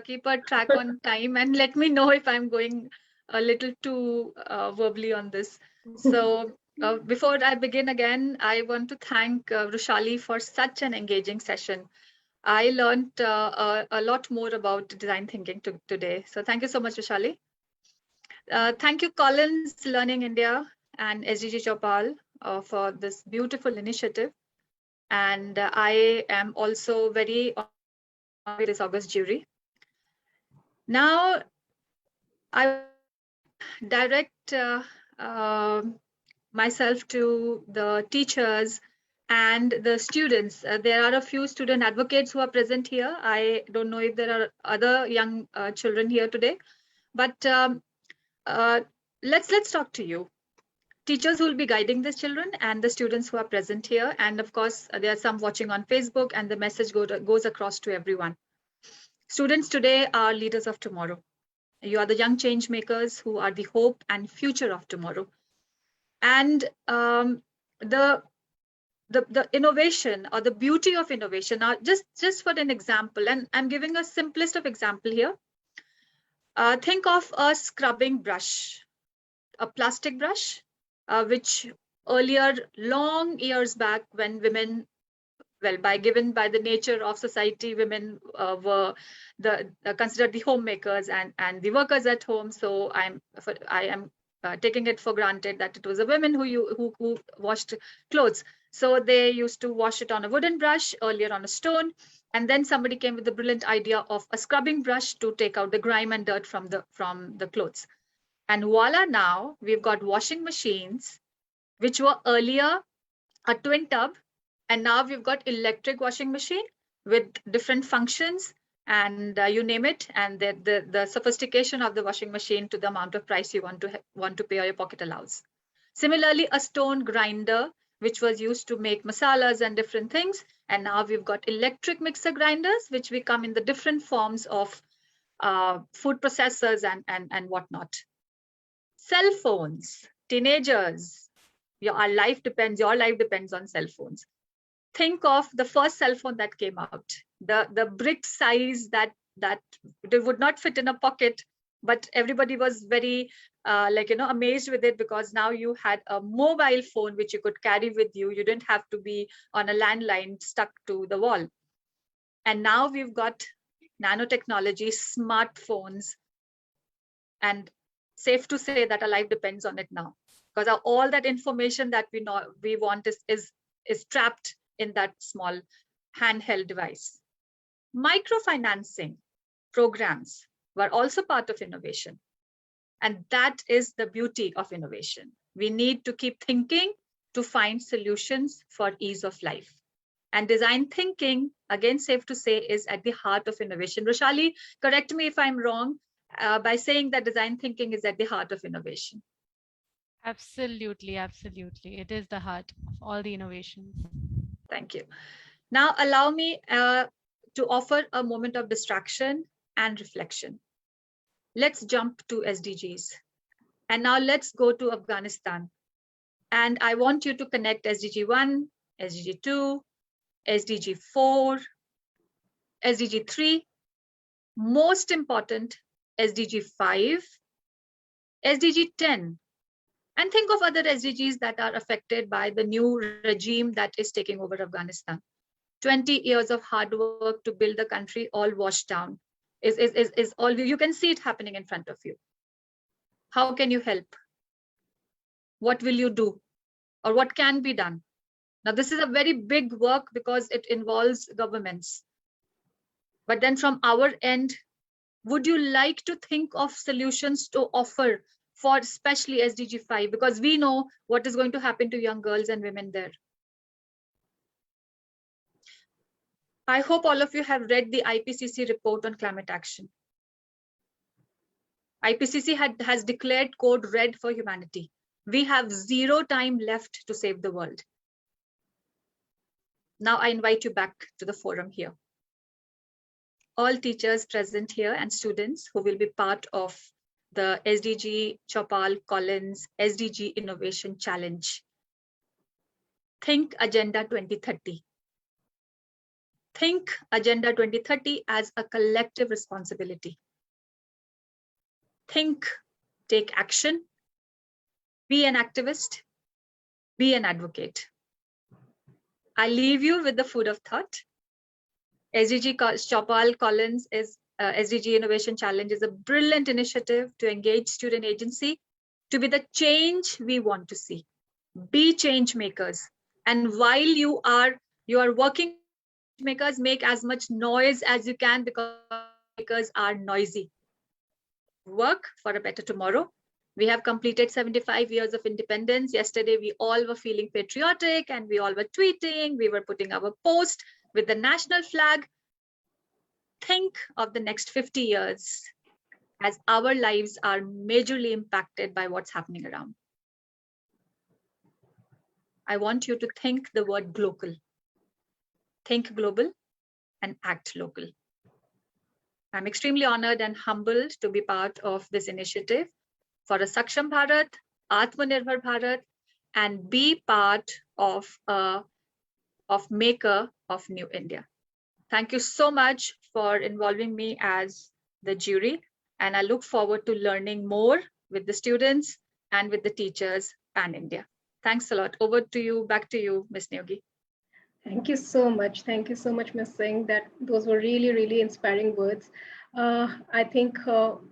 keep a track on time and let me know if I'm going a little too verbally on this. So before I begin again, I want to thank Rushali for such an engaging session. I learned a lot more about design thinking today. So thank you so much, Rushali. Thank you, Collins Learning India and SDG Chopal for this beautiful initiative. And I am also very honored with this August jury. Now, I direct myself to the teachers and the students. There are a few student advocates who are present here. I don't know if there are other young children here today, but let's talk to you. teachers who will be guiding the children and the students who are present here. And of course, there are some watching on Facebook, and the message goes across to everyone. Students today are leaders of tomorrow. You are the young change makers who are the hope and future of tomorrow. And the innovation or the beauty of innovation, now just for an example, and I'm giving a simplest of example here. Think of a scrubbing brush, a plastic brush, which earlier, long years back, when women, well, given by the nature of society, women were considered the homemakers and the workers at home. So I am taking it for granted that it was a women who washed clothes. So they used to wash it on a wooden brush, earlier on a stone, and then somebody came with the brilliant idea of a scrubbing brush to take out the grime and dirt from the clothes. And voila, now we've got washing machines, which were earlier a twin tub, and now we've got electric washing machine with different functions, and you name it, and the sophistication of the washing machine to the amount of price you want to pay or your pocket allows. Similarly, a stone grinder, which was used to make masalas and different things, and now we've got electric mixer grinders, which we come in the different forms of food processors and whatnot. Cell phones, teenagers, your life depends on cell phones. Think of the first cell phone that came out, the brick size that it would not fit in a pocket, but everybody was very amazed with it, because now you had a mobile phone which you could carry with you. You didn't have to be on a landline stuck to the wall. And now we've got nanotechnology, smartphones, and safe to say that our life depends on it now, because all that information that we want is trapped in that small handheld device. Microfinancing programs were also part of innovation. And that is the beauty of innovation. We need to keep thinking to find solutions for ease of life. And design thinking, again, safe to say, is at the heart of innovation. Roshali, correct me if I'm wrong by saying that design thinking is at the heart of innovation. Absolutely, absolutely. It is the heart of all the innovations. Thank you. Now, allow me to offer a moment of distraction and reflection. Let's jump to SDGs. And now let's go to Afghanistan. And I want you to connect SDG 1, SDG 2, SDG 4, SDG 3, most important, SDG 5, SDG 10, and think of other SDGs that are affected by the new regime that is taking over Afghanistan. 20 years of hard work to build the country all washed down. Is all, you can see it happening in front of you. How can you help? What will you do? Or what can be done? Now, this is a very big work because it involves governments. But then from our end, would you like to think of solutions to offer for especially SDG 5? Because we know what is going to happen to young girls and women there. I hope all of you have read the IPCC report on climate action. IPCC has declared code red for humanity. We have 0 time left to save the world. Now I invite you back to the forum here. All teachers present here and students who will be part of the SDG Chopal Collins SDG Innovation Challenge. Think Agenda 2030. Think Agenda 2030 as a collective responsibility. Think, take action, be an activist, be an advocate. I leave you with the food of thought. SDG Chopal Collins is SDG Innovation Challenge is a brilliant initiative to engage student agency to be the change we want to see. Be change makers. And while you are working makers, make as much noise as you can, because makers are noisy. Work for a better tomorrow. We have completed 75 years of independence. Yesterday, we all were feeling patriotic and we all were tweeting. We were putting our post with the national flag. Think of the next 50 years as our lives are majorly impacted by what's happening around. I want you to think the word global. Think global and act local. I'm extremely honored and humbled to be part of this initiative for a Saksham Bharat, Atmanirbhar Bharat, and be part of maker of New India. Thank you so much for involving me as the jury, and I look forward to learning more with the students and with the teachers pan-India. Thanks a lot. Over to you, back to you, Ms. Neogi. Thank you so much. Thank you so much, Ms. Singh. Those were really, really inspiring words. I think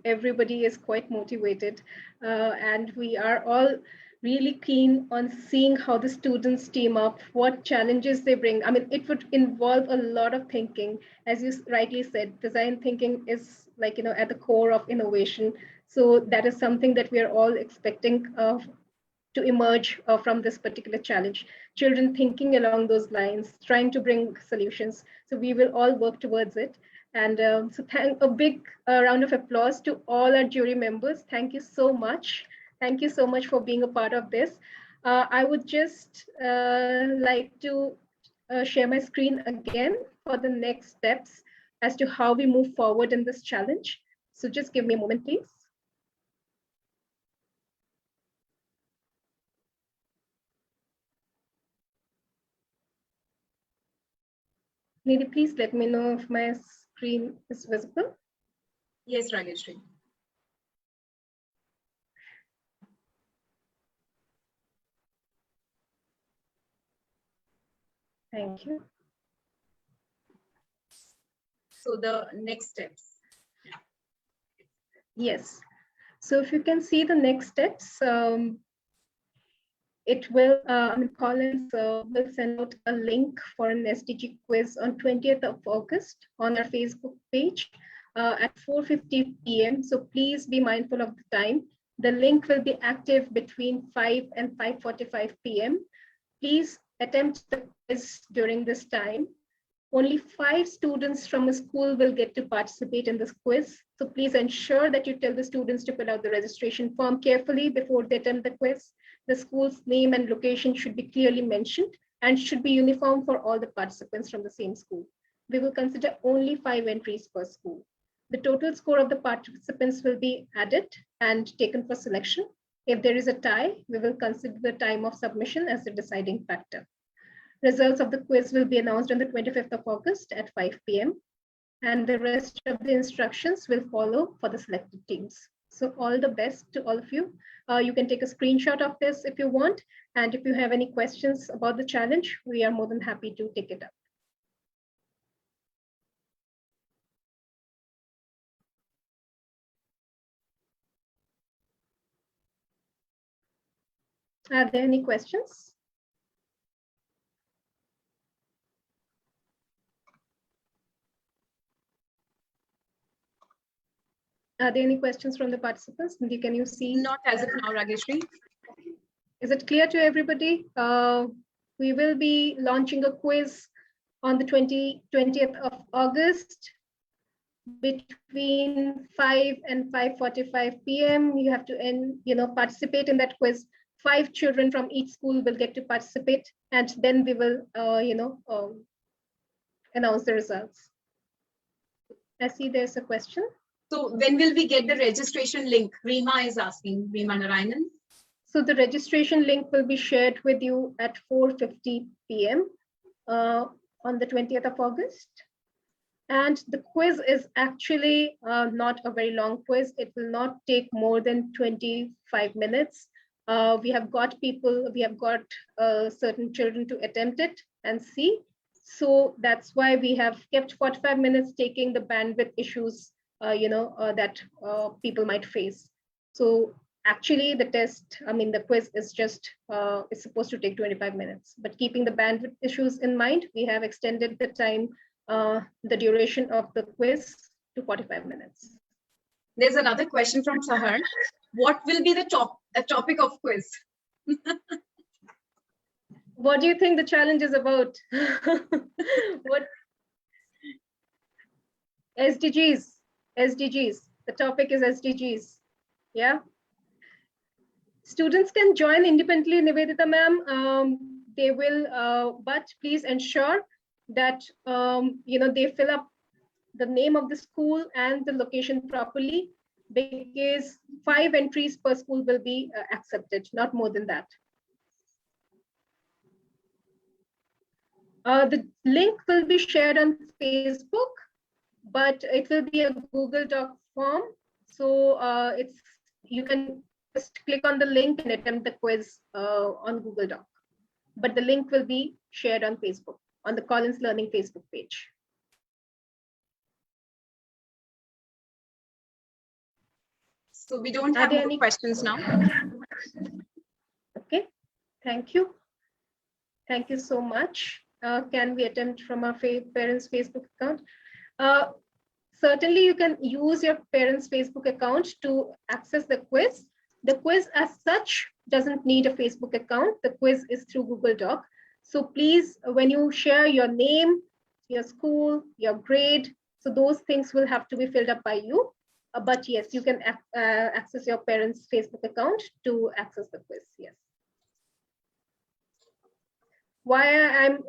everybody is quite motivated, and we are all really keen on seeing how the students team up, what challenges they bring. I mean, it would involve a lot of thinking. As you rightly said, design thinking is like, at the core of innovation. So that is something that we are all expecting to emerge from this particular challenge. Children thinking along those lines, trying to bring solutions. So we will all work towards it. And so a big round of applause to all our jury members. Thank you so much. Thank you so much for being a part of this. I would just like to share my screen again for the next steps as to how we move forward in this challenge. So just give me a moment, please. Nidhi, please let me know if my screen is visible. Yes, Rageshri. Thank you. So the next steps. Yes. So if you can see the next steps, it will, Collins will send out a link for an SDG quiz on 20th of August on our Facebook page at 4:50 p.m. So please be mindful of the time. The link will be active between 5 and 5:45 p.m. Please attempt the quiz during this time. Only 5 students from a school will get to participate in this quiz. So please ensure that you tell the students to fill out the registration form carefully before they attempt the quiz. The school's name and location should be clearly mentioned and should be uniform for all the participants from the same school. We will consider only 5 entries per school. The total score of the participants will be added and taken for selection. If there is a tie, we will consider the time of submission as the deciding factor. Results of the quiz will be announced on the 25th of August at 5 p.m. and the rest of the instructions will follow for the selected teams. So all the best to all of you. You can take a screenshot of this if you want. And if you have any questions about the challenge, we are more than happy to take it up. Are there any questions? Are there any questions from the participants? Nidhi, can you see? Not as of now, Rageshri. Is it clear to everybody? We will be launching a quiz on the 20th of August between 5 and 5:45 p.m. You have to participate in that quiz. 5 children from each school will get to participate, and then we will announce the results. I see there's a question. So when will we get the registration link? Rima is asking, Rima Narayanan. So the registration link will be shared with you at 4:50 p.m. On the 20th of August. And the quiz is actually not a very long quiz. It will not take more than 25 minutes. We have got certain children to attempt it and see. So that's why we have kept 45 minutes, taking the bandwidth issues that people might face. So actually the quiz is just, it's supposed to take 25 minutes, but keeping the bandwidth issues in mind, we have extended the time, the duration of the quiz to 45 minutes. There's another question from Sahar. What will be the topic of quiz? What do you think the challenge is about? What? SDGs. The topic is SDGs. Yeah. Students can join independently, Nivedita ma'am. they will, but please ensure that, they fill up the name of the school and the location properly, because 5 entries per school will be accepted, not more than that. The link will be shared on Facebook, but it will be a Google Doc form. So you can just click on the link and attempt the quiz on Google Doc. But the link will be shared on Facebook, on the Collins Learning Facebook page. So we don't have any questions now. Okay, thank you. Thank you so much. Can we attempt from our parents' Facebook account? Certainly, you can use your parents' Facebook account to access the quiz. The quiz as such doesn't need a Facebook account. The quiz is through Google Doc. So please, when you share your name, your school, your grade, so those things will have to be filled up by you. But yes, you can access your parents' Facebook account to access the quiz, yes. Why I'm,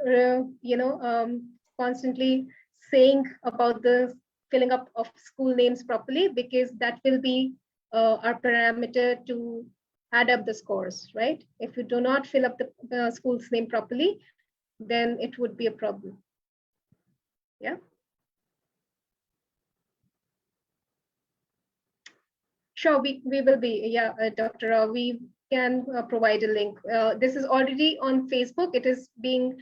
constantly saying about the filling up of school names properly, because that will be our parameter to add up the scores, right? If you do not fill up the school's name properly, then it would be a problem. Yeah. Sure, we will be, yeah, Dr. Rao, we can provide a link. This is already on Facebook. It is being,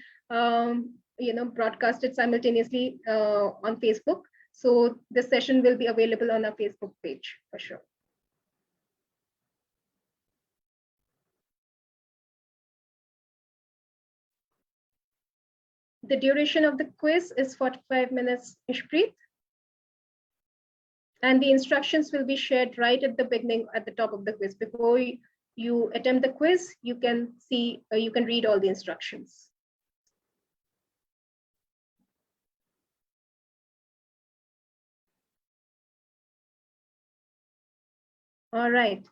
broadcasted simultaneously on Facebook. So the session will be available on our Facebook page for sure. The duration of the quiz is 45 minutes, Ishpreet. And the instructions will be shared right at the beginning, at the top of the quiz. Before you attempt the quiz, you can see, you can read all the instructions. All right.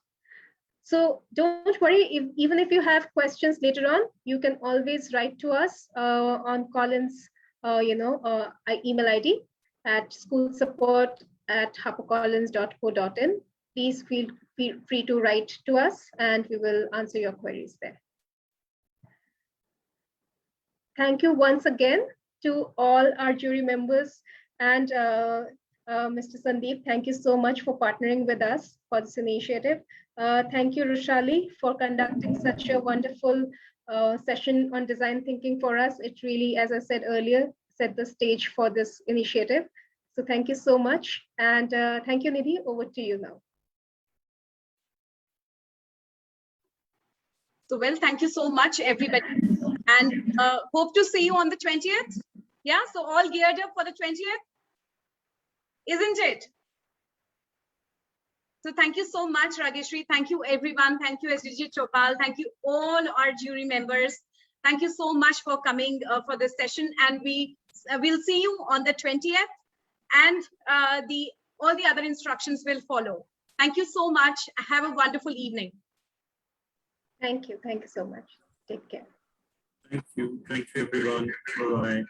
So don't worry, even if you have questions later on, you can always write to us on Collins, email ID at schoolsupport@harpercollins.co.in. Please feel free to write to us and we will answer your queries there. Thank you once again to all our jury members and Mr. Sandeep, thank you so much for partnering with us for this initiative. Thank you, Rushali, for conducting such a wonderful session on design thinking for us. It really, as I said earlier, set the stage for this initiative. So thank you so much. And thank you, Nidhi. Over to you now. So, well, thank you so much, everybody. And hope to see you on the 20th. Yeah, so all geared up for the 20th, isn't it? So thank you so much, Rageshri. Thank you, everyone. Thank you, SDG Chopal. Thank you, all our jury members. Thank you so much for coming for this session. And we'll see you on the 20th. And all the other instructions will follow. Thank you so much. Have a wonderful evening. Thank you. Thank you so much. Take care. Thank you. Thank you, everyone. Bye-bye.